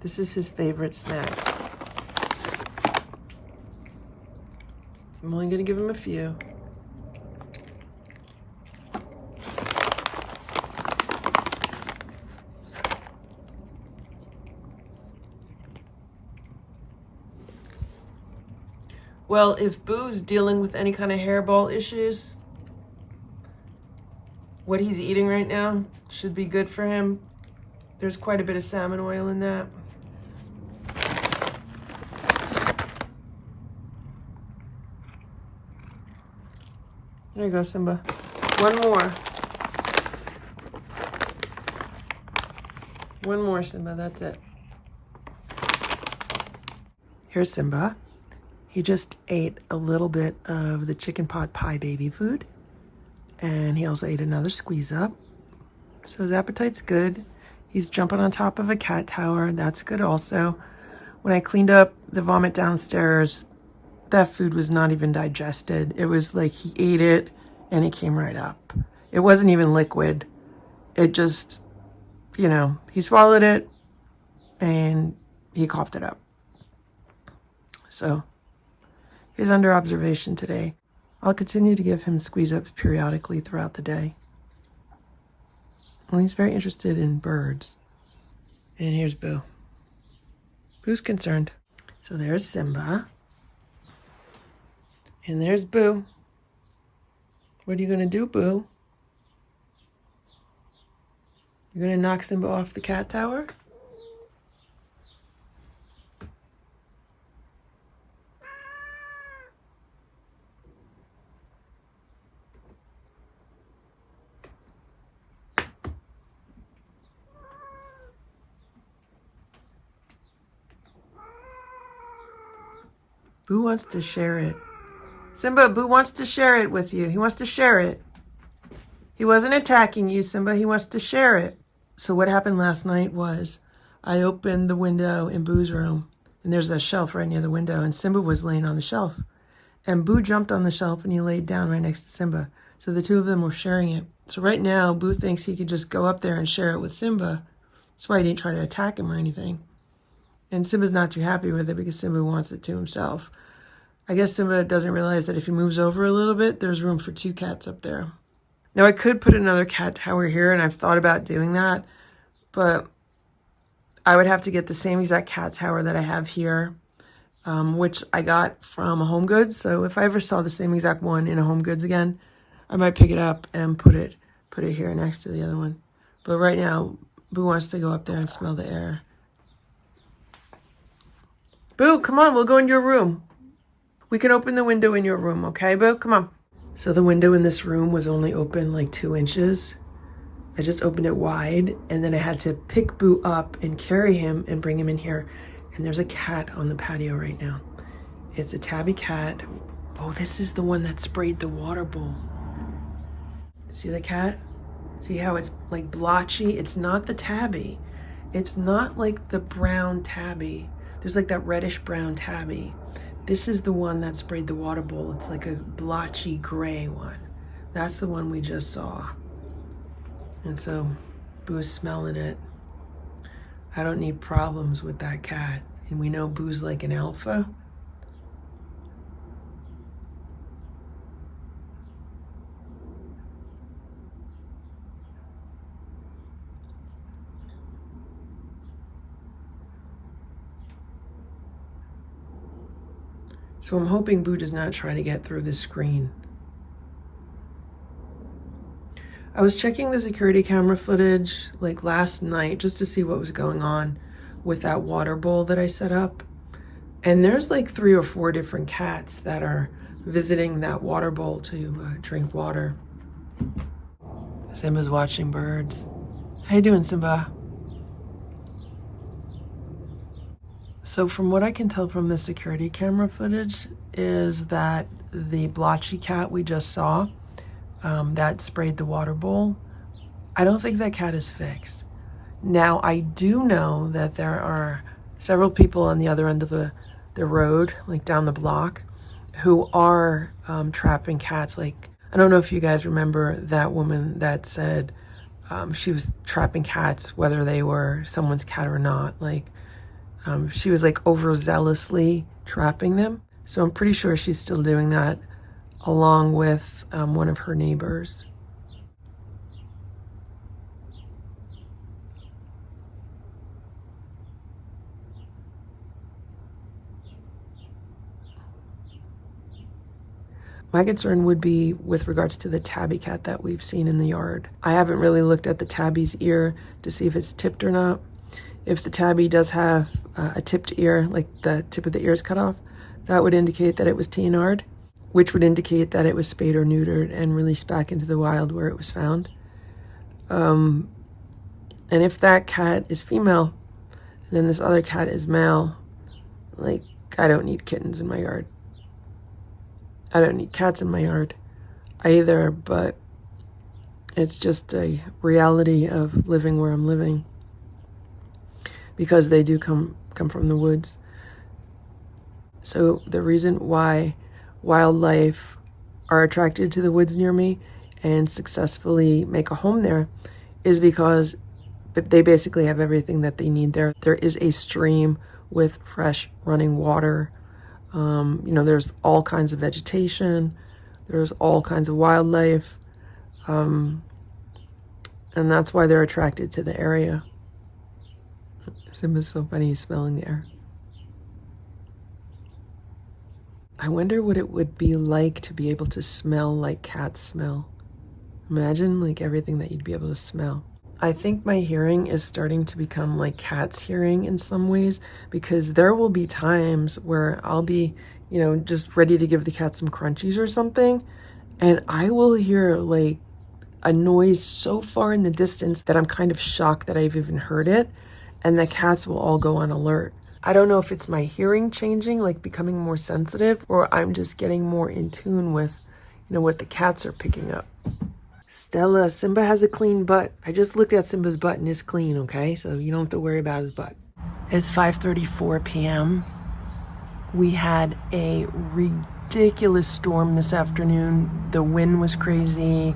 This is his favorite snack. I'm only gonna give him a few. Well, if Boo's dealing with any kind of hairball issues, what he's eating right now should be good for him. There's quite a bit of salmon oil in that. There you go, Simba. One more. One more, Simba, that's it. Here's Simba. He just ate a little bit of the chicken pot pie baby food. And he also ate another squeeze up. So his appetite's good. He's jumping on top of a cat tower. That's good also. When I cleaned up the vomit downstairs, that food was not even digested. It was like he ate it and it came right up. It wasn't even liquid. It just, you know, he swallowed it and he coughed it up. So he's under observation today. I'll continue to give him squeeze-ups periodically throughout the day. Well, he's very interested in birds. And here's Boo. Boo's concerned. So there's Simba. And there's Boo. What are you gonna do, Boo? You're gonna knock Simba off the cat tower? Boo wants to share it. Simba, Boo wants to share it with you. He wants to share it. He wasn't attacking you, Simba. He wants to share it. So what happened last night was I opened the window in Boo's room, and there's a shelf right near the window, and Simba was laying on the shelf. And Boo jumped on the shelf, and he laid down right next to Simba. So the two of them were sharing it. So right now, Boo thinks he could just go up there and share it with Simba. That's why he didn't try to attack him or anything. And Simba's not too happy with it because Simba wants it to himself. I guess Simba doesn't realize that if he moves over a little bit, there's room for two cats up there. Now, I could put another cat tower here, and I've thought about doing that, but I would have to get the same exact cat tower that I have here, which I got from a Home Goods. So if I ever saw the same exact one in a Home Goods again, I might pick it up and put it here next to the other one. But right now, Boo wants to go up there and smell the air. Boo, come on, we'll go in your room. We can open the window in your room, okay, Boo? Come on. So the window in this room was only open like 2 inches. I just opened it wide, and then I had to pick Boo up and carry him and bring him in here. And there's a cat on the patio right now. It's a tabby cat. Oh, this is the one that sprayed the water bowl. See the cat? See how it's like blotchy? It's not the tabby. It's not like the brown tabby. There's like that reddish brown tabby. This is the one that sprayed the water bowl. It's like a blotchy gray one. That's the one we just saw. And so Boo's smelling it. I don't need problems with that cat. And we know Boo's like an alpha. So I'm hoping Boo does not try to get through the screen. I was checking the security camera footage like last night just to see what was going on with that water bowl that I set up. And there's like 3 or 4 different cats that are visiting that water bowl to drink water. Simba's watching birds. How you doing, Simba? So from what I can tell from the security camera footage is that the blotchy cat we just saw that sprayed the water bowl, I don't think that cat is fixed. Now, I do know that there are several people on the other end of the road, like down the block, who are trapping cats. Like, I don't know if you guys remember that woman that said she was trapping cats, whether they were someone's cat or not. Like, she was like overzealously trapping them. So I'm pretty sure she's still doing that along with one of her neighbors. My concern would be with regards to the tabby cat that we've seen in the yard. I haven't really looked at the tabby's ear to see if it's tipped or not. If the tabby does have a tipped ear, like the tip of the ear is cut off, that would indicate that it was TNR'd, which would indicate that it was spayed or neutered and released back into the wild where it was found. And if that cat is female, and then this other cat is male, like, I don't need kittens in my yard. I don't need cats in my yard either, but it's just a reality of living where I'm living, because they do come from the woods. So the reason why wildlife are attracted to the woods near me and successfully make a home there is because they basically have everything that they need there. There is a stream with fresh running water. There's all kinds of vegetation, there's all kinds of wildlife, and that's why they're attracted to the area. Simba's so funny, he's smelling the air. I wonder what it would be like to be able to smell like cats smell. Imagine like everything that you'd be able to smell. I think my hearing is starting to become like cats' hearing in some ways, because there will be times where I'll be, just ready to give the cat some crunchies or something, and I will hear like a noise so far in the distance that I'm kind of shocked that I've even heard it, and the cats will all go on alert. I don't know if it's my hearing changing, like becoming more sensitive, or I'm just getting more in tune with, what the cats are picking up. Stella, Simba has a clean butt. I just looked at Simba's butt and it's clean, okay? So you don't have to worry about his butt. It's 5:34 p.m. We had a ridiculous storm this afternoon. The wind was crazy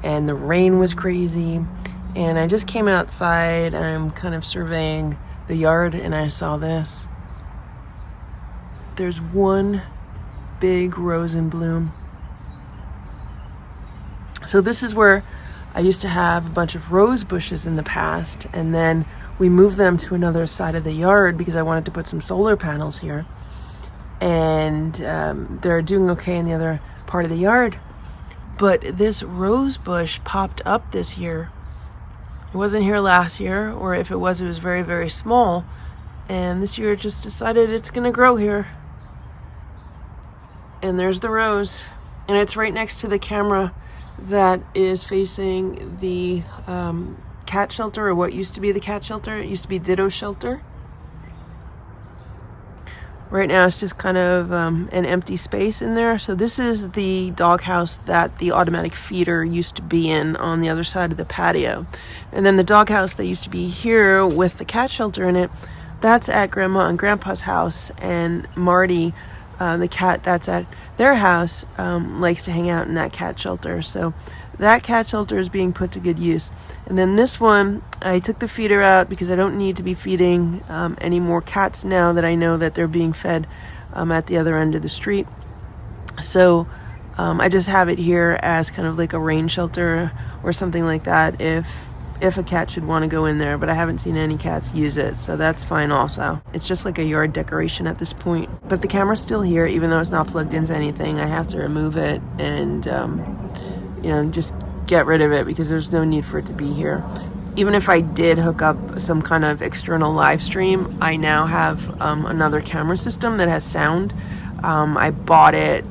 and the rain was crazy. And I just came outside. I'm kind of surveying the yard and I saw this. There's one big rose in bloom. So this is where I used to have a bunch of rose bushes in the past, and then we moved them to another side of the yard because I wanted to put some solar panels here. And they're doing okay in the other part of the yard. But this rose bush popped up this year. It wasn't here last year, or if it was very, very small. And this year it just decided it's gonna grow here. And there's the rose. And it's right next to the camera that is facing the cat shelter, or what used to be the cat shelter. It used to be Ditto's shelter. Right now it's just kind of an empty space in there. So this is the doghouse that the automatic feeder used to be in on the other side of the patio. And then the doghouse that used to be here with the cat shelter in it, that's at Grandma and Grandpa's house. And Marty, the cat that's at their house, likes to hang out in that cat shelter. So that cat shelter is being put to good use. And then this one, I took the feeder out because I don't need to be feeding any more cats now that I know that they're being fed at the other end of the street. So I just have it here as kind of like a rain shelter or something like that if a cat should want to go in there, but I haven't seen any cats use it, so that's fine also. It's just like a yard decoration at this point. But the camera's still here, even though it's not plugged into anything. I have to remove it and, just get rid of it because there's no need for it to be here. Even if I did hook up some kind of external live stream, I now have another camera system that has sound. I bought it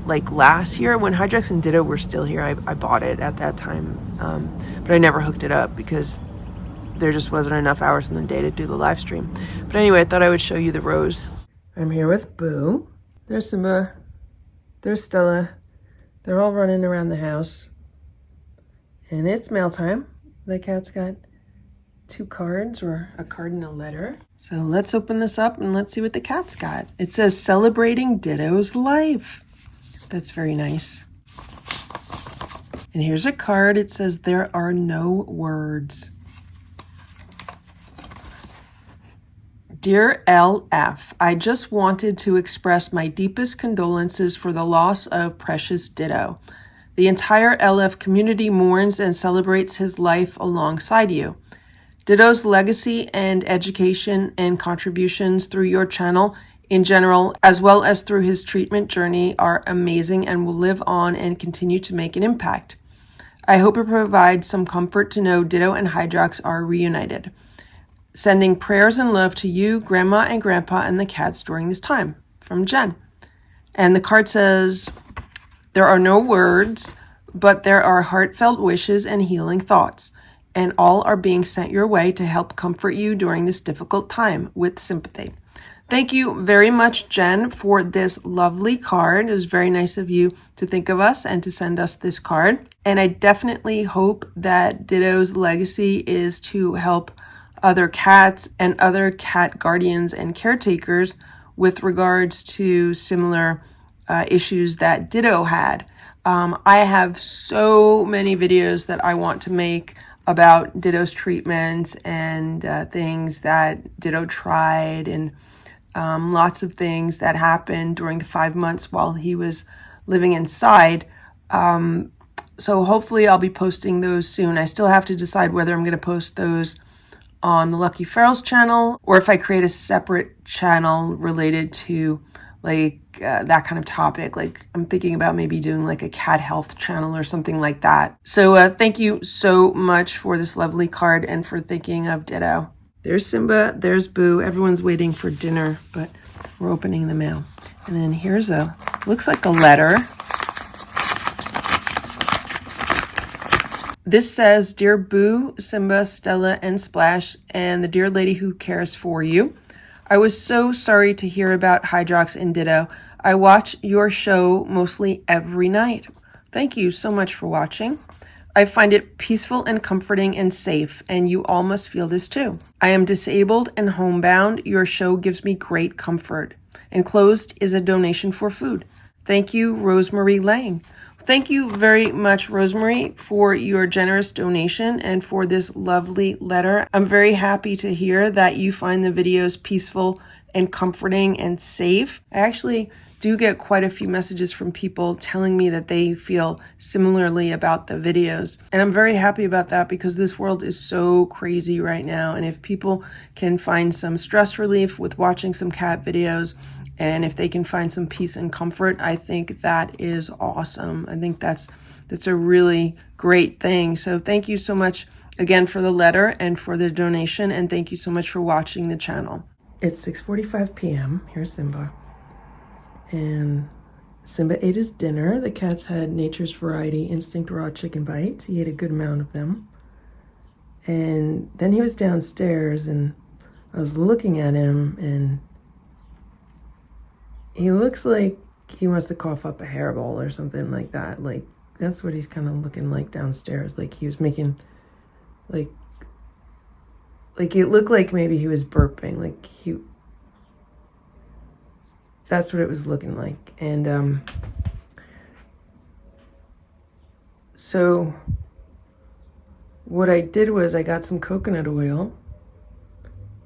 like last year when Hydrox and Ditto were still here. I bought it at that time, but I never hooked it up because there just wasn't enough hours in the day to do the live stream. But anyway, I thought I would show you the rose. I'm here with Boo. There's Simba. There's Stella. They're all running around the house. And it's mail time. The cat's got 2 cards, or a card and a letter. So let's open this up and let's see what the cat's got. It says, celebrating Ditto's life. That's very nice. And here's a card. It says, "There are no words." Dear LF, I just wanted to express my deepest condolences for the loss of precious Ditto. The entire LF community mourns and celebrates his life alongside you. Ditto's legacy and education and contributions through your channel in general, as well as through his treatment journey, are amazing and will live on and continue to make an impact. I hope it provides some comfort to know Ditto and Hydrox are reunited. Sending prayers and love to you, Grandma and Grandpa, and the cats during this time. From Jen. And the card says, there are no words, but there are heartfelt wishes and healing thoughts, and all are being sent your way to help comfort you during this difficult time with sympathy. Thank you very much, Jen, for this lovely card. It was very nice of you to think of us and to send us this card. And I definitely hope that Ditto's legacy is to help other cats and other cat guardians and caretakers with regards to similar issues that Ditto had. I have so many videos that I want to make about Ditto's treatments and things that Ditto tried, and lots of things that happened during the 5 months while he was living inside. So hopefully I'll be posting those soon. I still have to decide whether I'm going to post those on the Lucky Ferals channel, or if I create a separate channel related to like that kind of topic. Like I'm thinking about maybe doing like a cat health channel or something like that. So thank you so much for this lovely card and for thinking of Ditto. There's Simba, there's Boo. Everyone's waiting for dinner, but we're opening the mail. And then here's looks like a letter. This says, Dear Boo, Simba, Stella, and Splash, and the dear lady who cares for you. I was so sorry to hear about Hydrox and Ditto. I watch your show mostly every night. Thank you so much for watching. I find it peaceful and comforting and safe, and you all must feel this too. I am disabled and homebound. Your show gives me great comfort. Enclosed is a donation for food. Thank you, Rosemary Lang. Thank you very much, Rosemary, for your generous donation and for this lovely letter. I'm very happy to hear that you find the videos peaceful and comforting and safe. I actually do get quite a few messages from people telling me that they feel similarly about the videos. And I'm very happy about that because this world is so crazy right now. And if people can find some stress relief with watching some cat videos, and if they can find some peace and comfort, I think that is awesome. I think that's a really great thing. So thank you so much again for the letter and for the donation. And thank you so much for watching the channel. It's 6:45 p.m. Here's Simba. And Simba ate his dinner. The cats had Nature's Variety Instinct Raw Chicken Bites. He ate a good amount of them. And then he was downstairs and I was looking at him and he looks like he wants to cough up a hairball or something like that. Like, that's what he's kind of looking like downstairs. Like, he was making, like it looked like maybe he was burping. Like, that's what it was looking like. And, so what I did was I got some coconut oil.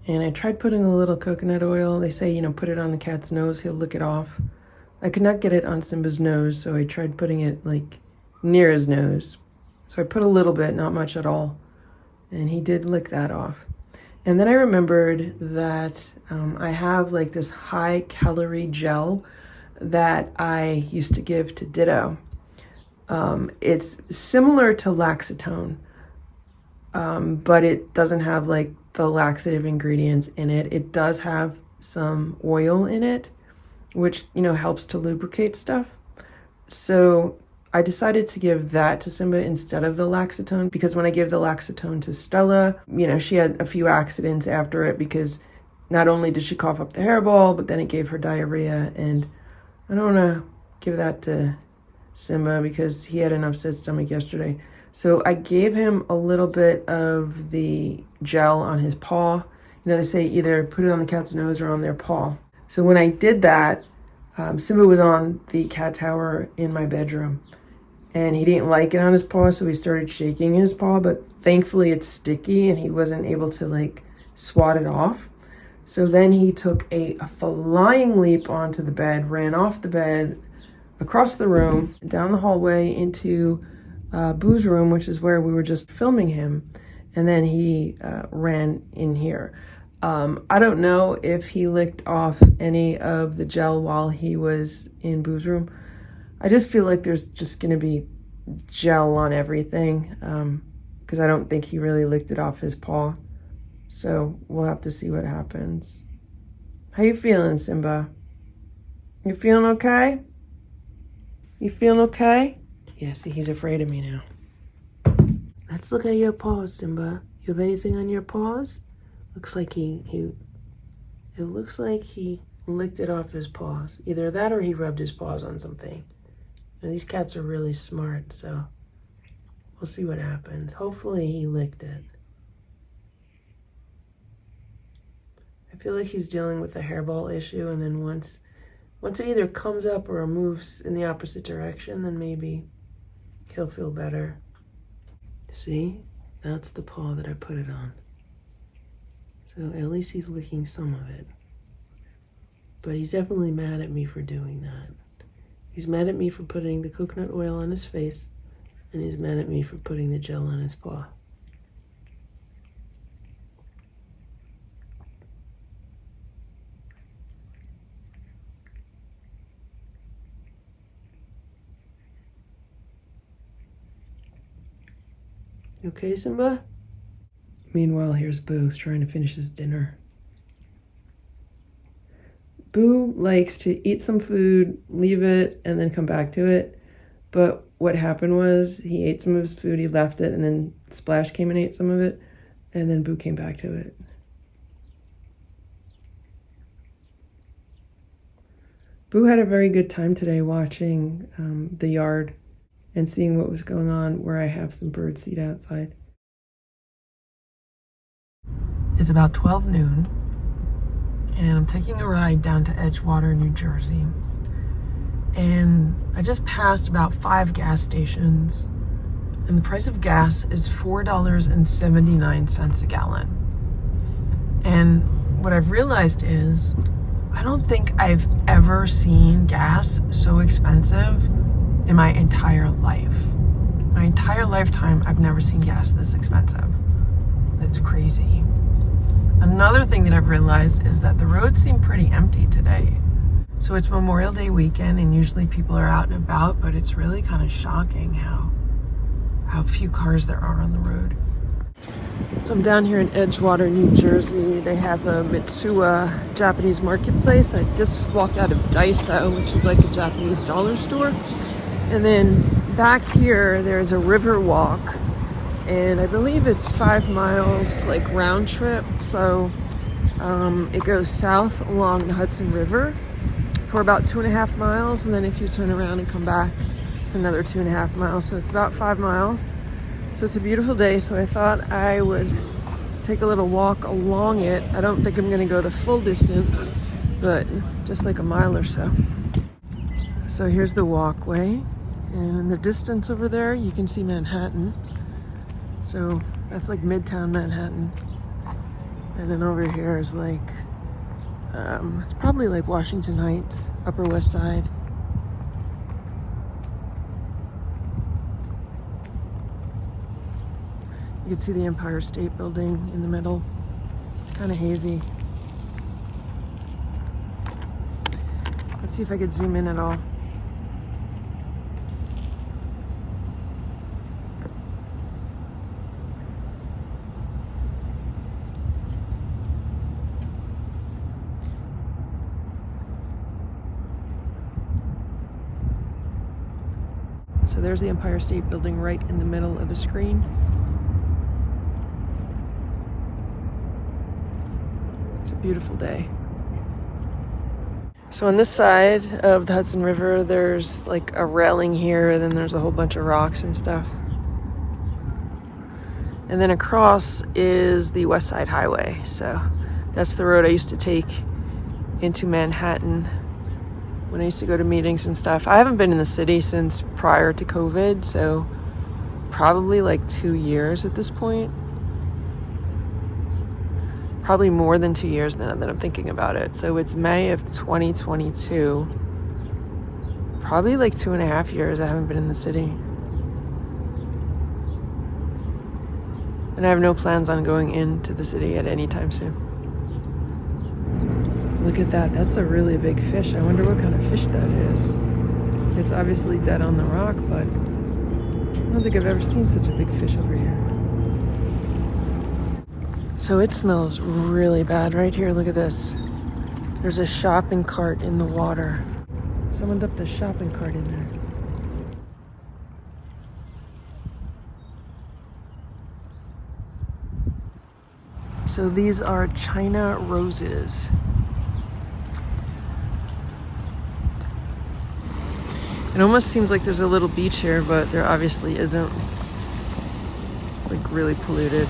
And I tried putting a little coconut oil. They say, put it on the cat's nose. He'll lick it off. I could not get it on Simba's nose, so I tried putting it, like, near his nose. So I put a little bit, not much at all. And he did lick that off. And then I remembered that I have, like, this high-calorie gel that I used to give to Ditto. It's similar to Laxatone, but it doesn't have, like, the laxative ingredients in it. It does have some oil in it, which, helps to lubricate stuff. So I decided to give that to Simba instead of the Laxatone, because when I gave the Laxatone to Stella, she had a few accidents after it because not only did she cough up the hairball, but then it gave her diarrhea. And I don't want to give that to Simba because he had an upset stomach yesterday. So I gave him a little bit of the gel on his paw. They say either put it on the cat's nose or on their paw. So when I did that, Simba was on the cat tower in my bedroom. and he didn't like it on his paw, so he started shaking his paw, but thankfully it's sticky and he wasn't able to like swat it off. So then he took a flying leap onto the bed, ran off the bed, across the room, down the hallway into Boo's room, which is where we were just filming him, and then he ran in here. I don't know if he licked off any of the gel while he was in Boo's room. I just feel like there's just going to be gel on everything because I don't think he really licked it off his paw. So we'll have to see what happens. How you feeling, Simba? You feeling okay? You feeling okay? Yeah, see, he's afraid of me now. Let's look at your paws, Simba. You have anything on your paws? Looks like it looks like he licked it off his paws. Either that or he rubbed his paws on something. Now, these cats are really smart, so we'll see what happens. Hopefully he licked it. I feel like he's dealing with a hairball issue, and then once it either comes up or moves in the opposite direction, then maybe he'll feel better. See? That's the paw that I put it on. So at least he's licking some of it. But he's definitely mad at me for doing that. He's mad at me for putting the coconut oil on his face, and he's mad at me for putting the gel on his paw. You okay, Simba? Meanwhile, here's Boo trying to finish his dinner. Boo likes to eat some food, leave it, and then come back to it. But what happened was he ate some of his food, he left it, and then Splash came and ate some of it, and then Boo came back to it. Boo had a very good time today watching the yard and seeing what was going on where I have some bird seed outside. It's about 12 noon, and I'm taking a ride down to Edgewater, New Jersey. And I just passed about 5 gas stations, and the price of gas is $4.79 a gallon. And what I've realized is I don't think I've ever seen gas so expensive in my entire life. My entire lifetime, I've never seen gas this expensive. That's crazy. Another thing that I've realized is that the roads seem pretty empty today. So it's Memorial Day weekend, and usually people are out and about, but it's really kind of shocking how few cars there are on the road. So I'm down here in Edgewater, New Jersey. They have a Mitsuwa Japanese marketplace. I just walked out of Daiso, which is like a Japanese dollar store. And then back here, there's a river walk. And I believe it's 5 miles, like round trip. So it goes south along the Hudson River for about 2.5 miles. And then if you turn around and come back, it's another 2.5 miles. So it's about 5 miles. So it's a beautiful day. So I thought I would take a little walk along it. I don't think I'm gonna go the full distance, but just like a mile or so. So here's the walkway. And in the distance over there, you can see Manhattan. So that's like Midtown Manhattan. And then over here is like, it's probably like Washington Heights, Upper West Side. You can see the Empire State Building in the middle. It's kind of hazy. Let's see if I could zoom in at all. So there's the Empire State Building right in the middle of the screen. It's a beautiful day. So on this side of the Hudson River, there's like a railing here, and then there's a whole bunch of rocks and stuff. And then across is the West Side Highway. So that's the road I used to take into Manhattan when I used to go to meetings and stuff. I haven't been in the city since prior to COVID, so probably like 2 years at this point. Probably more than 2 years now that I'm thinking about it. So it's May of 2022. Probably like 2.5 years I haven't been in the city. And I have no plans on going into the city at any time soon. Look at that. That's a really big fish. I wonder what kind of fish that is. It's obviously dead on the rock, but I don't think I've ever seen such a big fish over here. So it smells really bad right here. Look at this. There's a shopping cart in the water. Someone dumped a shopping cart in there. So these are China roses. It almost seems like there's a little beach here, but there obviously isn't. It's like really polluted.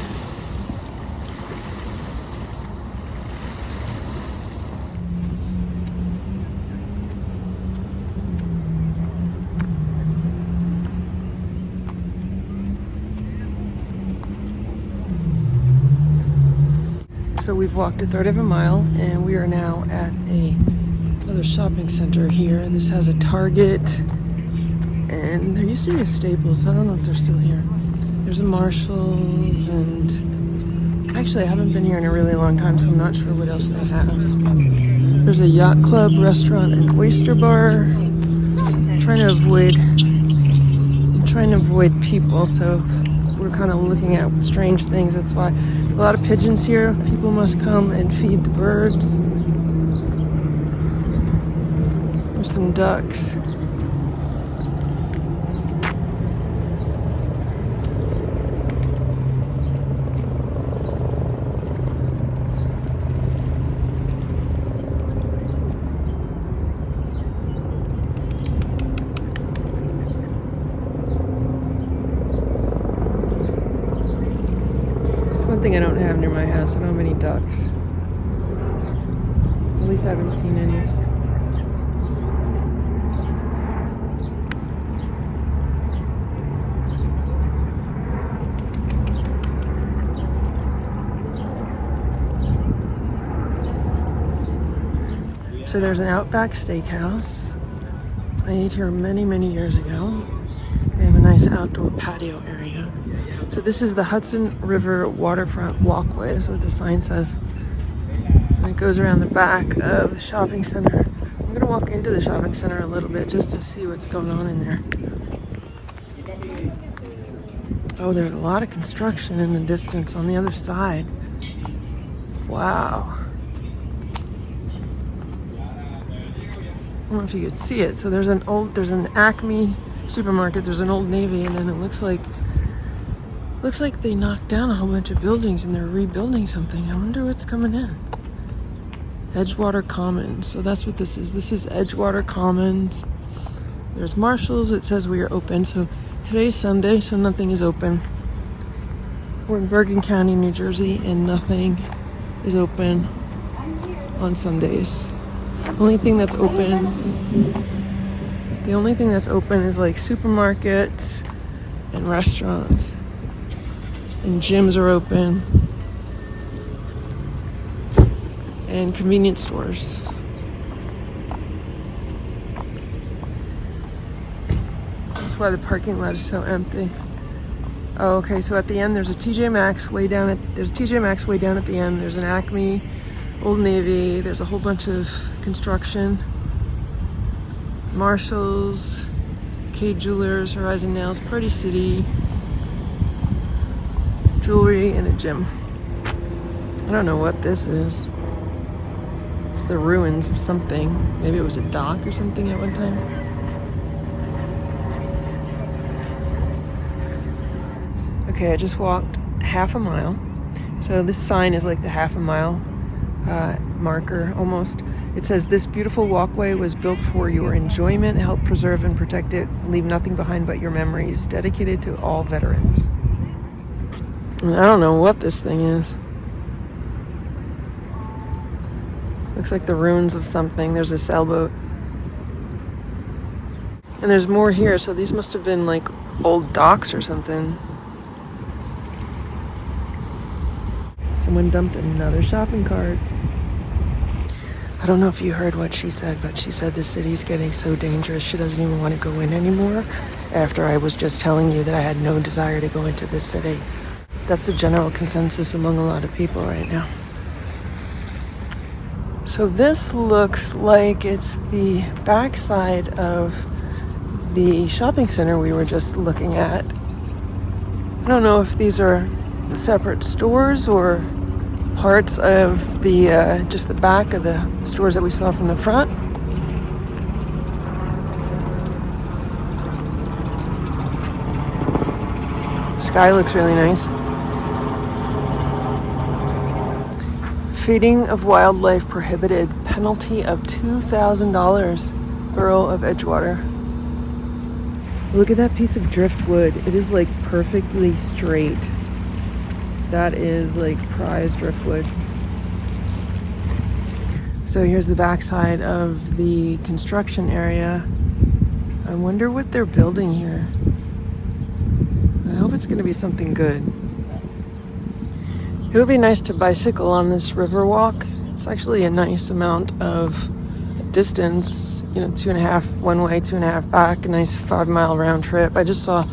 So we've walked a third of a mile and we are now at another shopping center here. This has a Target and there used to be a Staples. I don't know if they're still here. There's a Marshalls and actually I haven't been here in a really long time, so I'm not sure what else they have. There's a yacht club, restaurant, and oyster bar. I'm trying to avoid people, so we're kind of looking at strange things. That's why a lot of pigeons here. People must come and feed the birds. There's some ducks. Thing I don't have near my house. I don't have any ducks. At least I haven't seen any. So there's an Outback Steakhouse. I ate here many, many years ago. They have a nice outdoor patio area. So this is the Hudson River Waterfront Walkway. That's what the sign says. And it goes around the back of the shopping center. I'm going to walk into the shopping center a little bit just to see what's going on in there. Oh, there's a lot of construction in the distance on the other side. Wow. I don't know if you could see it. So there's an Acme supermarket, there's an Old Navy, and then it looks like they knocked down a whole bunch of buildings and they're rebuilding something. I wonder what's coming in. Edgewater Commons. So that's what this is. This is Edgewater Commons. There's Marshalls. It says we are open. So today's Sunday, so nothing is open. We're in Bergen County, New Jersey, and nothing is open on Sundays. The only thing that's open is like supermarkets and restaurants. And gyms are open. And convenience stores. That's why the parking lot is so empty. Oh, okay, so at the end there's a TJ Maxx way down at the end. There's an Acme, Old Navy, there's a whole bunch of construction. Marshalls, K Jewelers, Horizon Nails, Party City, jewelry, and a gym. I don't know what this is. It's the ruins of something. Maybe it was a dock or something at one time. Okay, I just walked half a mile. So this sign is like the half a mile marker almost. It says, "This beautiful walkway was built for your enjoyment. Help preserve and protect it. Leave nothing behind but your memories. Dedicated to all veterans." And I don't know what this thing is. Looks like the ruins of something. There's a sailboat. And there's more here, so these must have been like old docks or something. Someone dumped another shopping cart. I don't know if you heard what she said, but she said the city's getting so dangerous she doesn't even want to go in anymore, after I was just telling you that I had no desire to go into this city. That's the general consensus among a lot of people right now. So this looks like it's the backside of the shopping center we were just looking at. I don't know if these are separate stores or parts of the just the back of the stores that we saw from the front. Sky looks really nice. Feeding of wildlife prohibited. Penalty of $2,000. Borough of Edgewater. Look at that piece of driftwood. It is like perfectly straight. That is like prize driftwood. So here's the backside of the construction area. I wonder what they're building here. I hope it's going to be something good. It would be nice to bicycle on this river walk. It's actually a nice amount of distance, 2.5 one way, 2.5 back, a nice 5-mile round trip. I just saw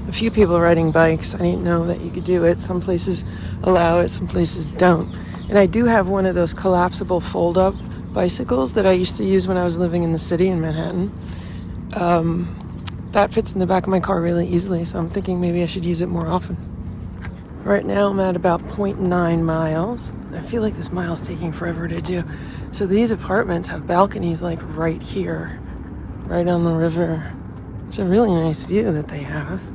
a few people riding bikes. I didn't know that you could do it. Some places allow it, some places don't. And I do have one of those collapsible fold-up bicycles that I used to use when I was living in the city in Manhattan. That fits in the back of my car really easily, so I'm thinking maybe I should use it more often. Right now I'm at about 0.9 miles. I feel like this mile's taking forever to do. So these apartments have balconies like right here, right on the river. It's a really nice view that they have.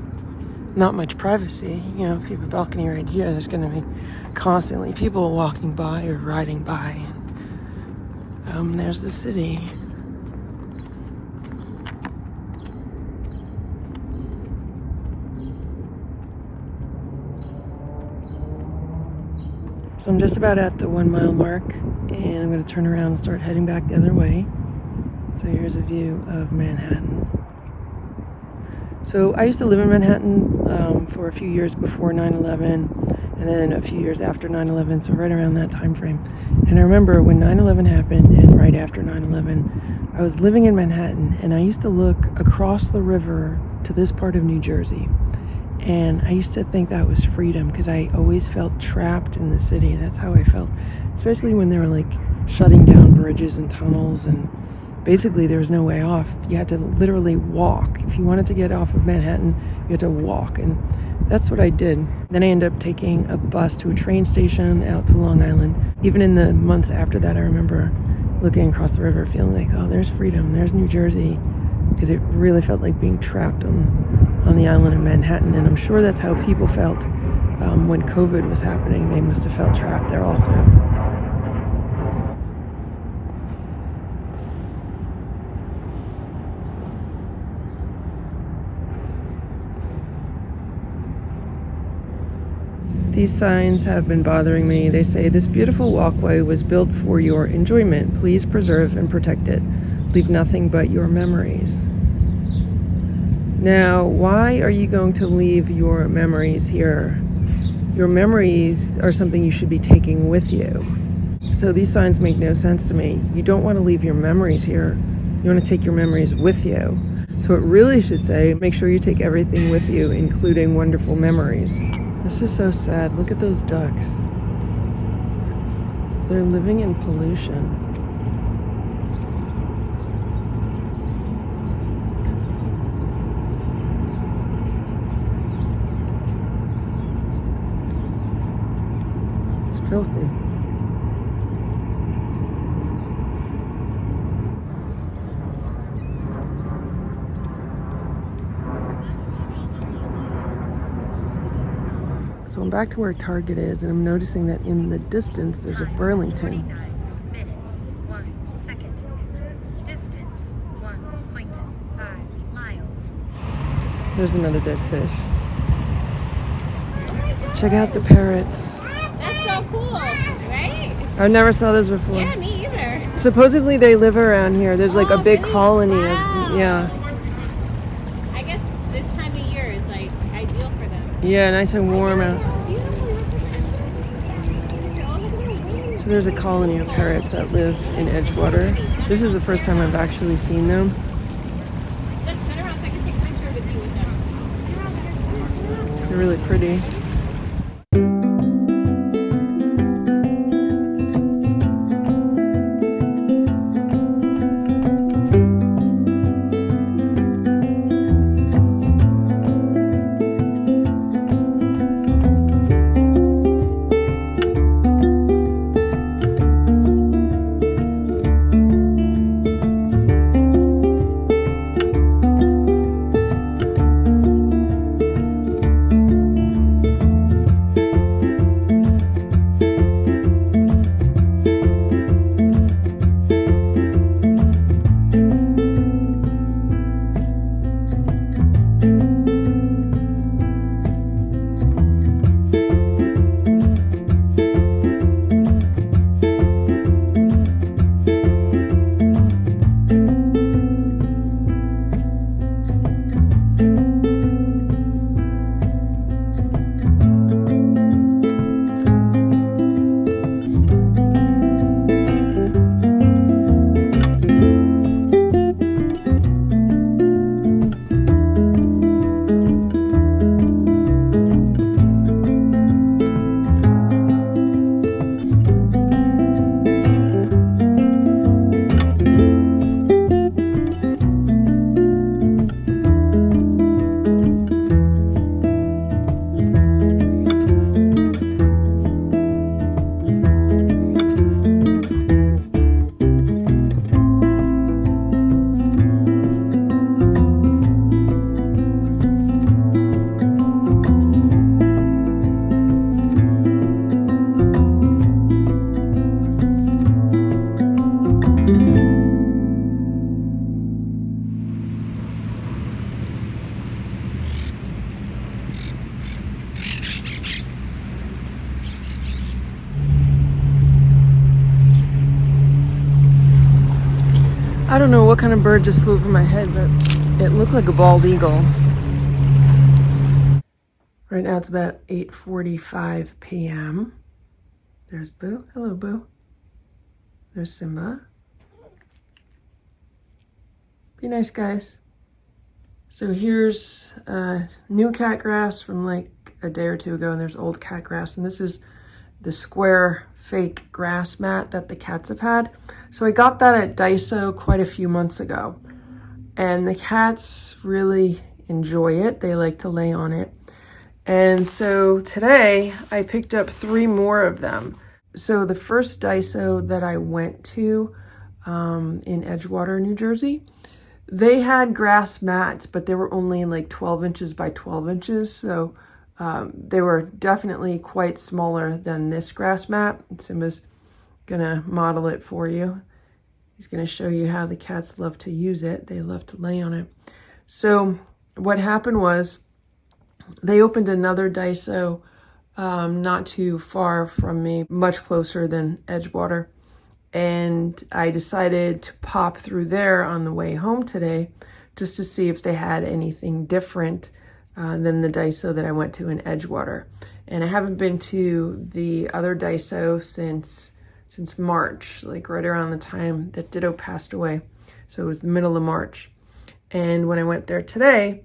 Not much privacy. If you have a balcony right here, there's going to be constantly people walking by or riding by. There's the city. So I'm just about at the 1 mile mark, and I'm going to turn around and start heading back the other way. So here's a view of Manhattan. So I used to live in Manhattan for a few years before 9/11, and then a few years after 9/11, so right around that time frame. And I remember when 9/11 happened, and right after 9/11, I was living in Manhattan, and I used to look across the river to this part of New Jersey. And I used to think that was freedom because I always felt trapped in the city. That's how I felt, especially when they were like shutting down bridges and tunnels, and basically there was no way off. You had to literally walk. If you wanted to get off of Manhattan, you had to walk, and that's what I did. Then I ended up taking a bus to a train station out to Long Island. Even in the months after that, I remember looking across the river feeling like, oh, there's freedom, there's New Jersey, because it really felt like being trapped on the island of Manhattan. And I'm sure that's how people felt when COVID was happening. They must have felt trapped there also. These signs have been bothering me. They say, this beautiful walkway was built for your enjoyment. Please preserve and protect it. Leave nothing but your memories. Now, why are you going to leave your memories here? Your memories are something you should be taking with you. So these signs make no sense to me. You don't want to leave your memories here. You want to take your memories with you. So it really should say, make sure you take everything with you, including wonderful memories. This is so sad. Look at those ducks. They're living in pollution. It's filthy. So I'm back to where Target is, and I'm noticing that in the distance there's a Burlington. 29 minutes, 1 second. Distance, 1.5 miles. There's another dead fish. Check out the parrots. That's so cool, right? I've never saw those before. Yeah, me either. Supposedly they live around here. There's like a big really? colony Wow. of, yeah. Yeah, nice and warm out. So there's a colony of parrots that live in Edgewater. This is the first time I've actually seen them. They're really pretty. I don't know what kind of bird just flew over my head, but it looked like a bald eagle. Right now it's about 8:45 p.m. There's Boo. Hello, Boo. There's Simba. Be nice, guys. So here's new cat grass from like a day or two ago, and there's old cat grass, and this is the square fake grass mat that the cats have had. So I got that at Daiso quite a few months ago, and the cats really enjoy it. They like to lay on it. And so today I picked up 3 more of them. So the first Daiso that I went to in Edgewater, New Jersey, they had grass mats, but they were only like 12 inches by 12 inches. So they were definitely quite smaller than this grass mat. Simba's gonna model it for you. He's gonna show you how the cats love to use it. They love to lay on it. So what happened was they opened another Daiso not too far from me, much closer than Edgewater. And I decided to pop through there on the way home today just to see if they had anything different than the Daiso that I went to in Edgewater. And I haven't been to the other Daiso since March, like right around the time that Ditto passed away. So it was the middle of March. And when I went there today,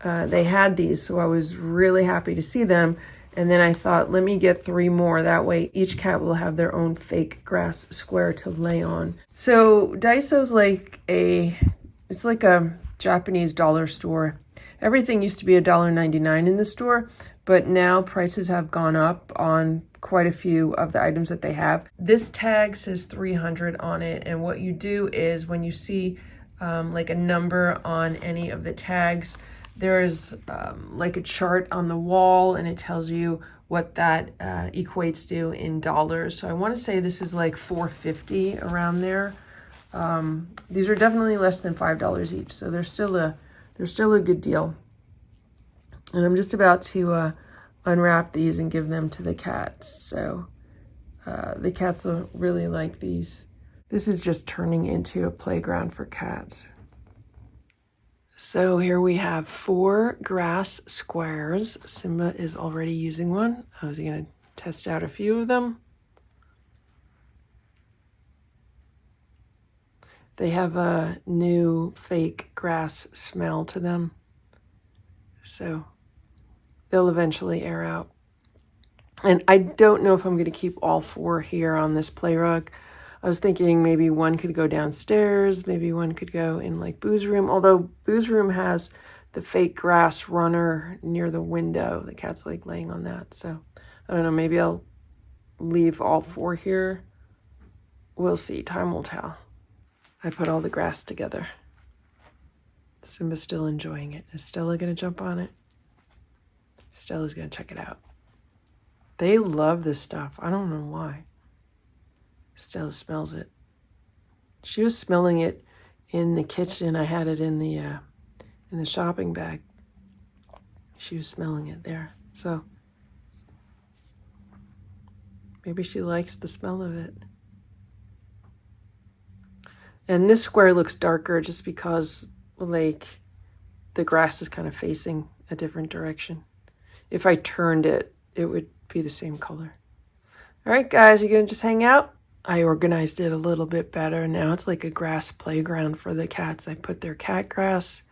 they had these, so I was really happy to see them. And then I thought, let me get 3 more. That way each cat will have their own fake grass square to lay on. So Daiso's it's like a Japanese dollar store. Everything used to be $1.99 in the store, but now prices have gone up on quite a few of the items that they have. This tag says 300 on it, and what you do is when you see like a number on any of the tags, there's like a chart on the wall, and it tells you what that equates to in dollars. So I want to say this is like $4.50 around there. These are definitely less than $5 each, so they're still a good deal. And I'm just about to unwrap these and give them to the cats. So the cats will really like these. This is just turning into a playground for cats. So here we have 4 grass squares. Simba is already using one. I was going to test out a few of them. They have a new fake grass smell to them. So they'll eventually air out. And I don't know if I'm going to keep all 4 here on this play rug. I was thinking maybe one could go downstairs, maybe one could go in like Boo's room, although Boo's room has the fake grass runner near the window. The cat's like laying on that. So I don't know, maybe I'll leave all 4 here. We'll see, time will tell. I put all the grass together. Simba's still enjoying it. Is Stella gonna jump on it? Stella's gonna check it out. They love this stuff. I don't know why. Stella smells it. She was smelling it in the kitchen. I had it in the shopping bag. She was smelling it there. So maybe she likes the smell of it. And this square looks darker just because like the grass is kind of facing a different direction. If I turned it, it would be the same color. All right, guys, you gonna just hang out? I organized it a little bit better. Now it's like a grass playground for the cats. I put their cat grass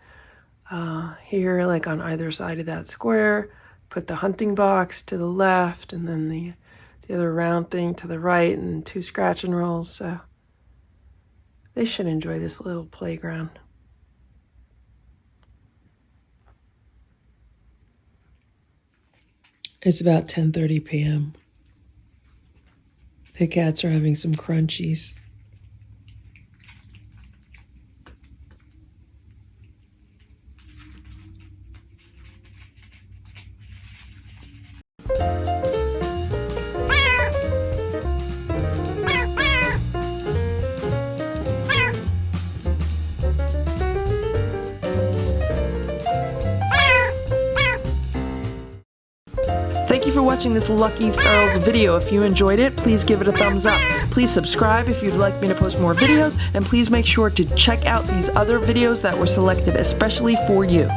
here, like on either side of that square. Put the hunting box to the left, and then the other round thing to the right, and 2 scratch and rolls. So they should enjoy this little playground. It's about 10:30 p.m. The cats are having some crunchies. Thank you for watching this Lucky Ferals video. If you enjoyed it, please give it a thumbs up. Please subscribe if you'd like me to post more videos, and please make sure to check out these other videos that were selected especially for you.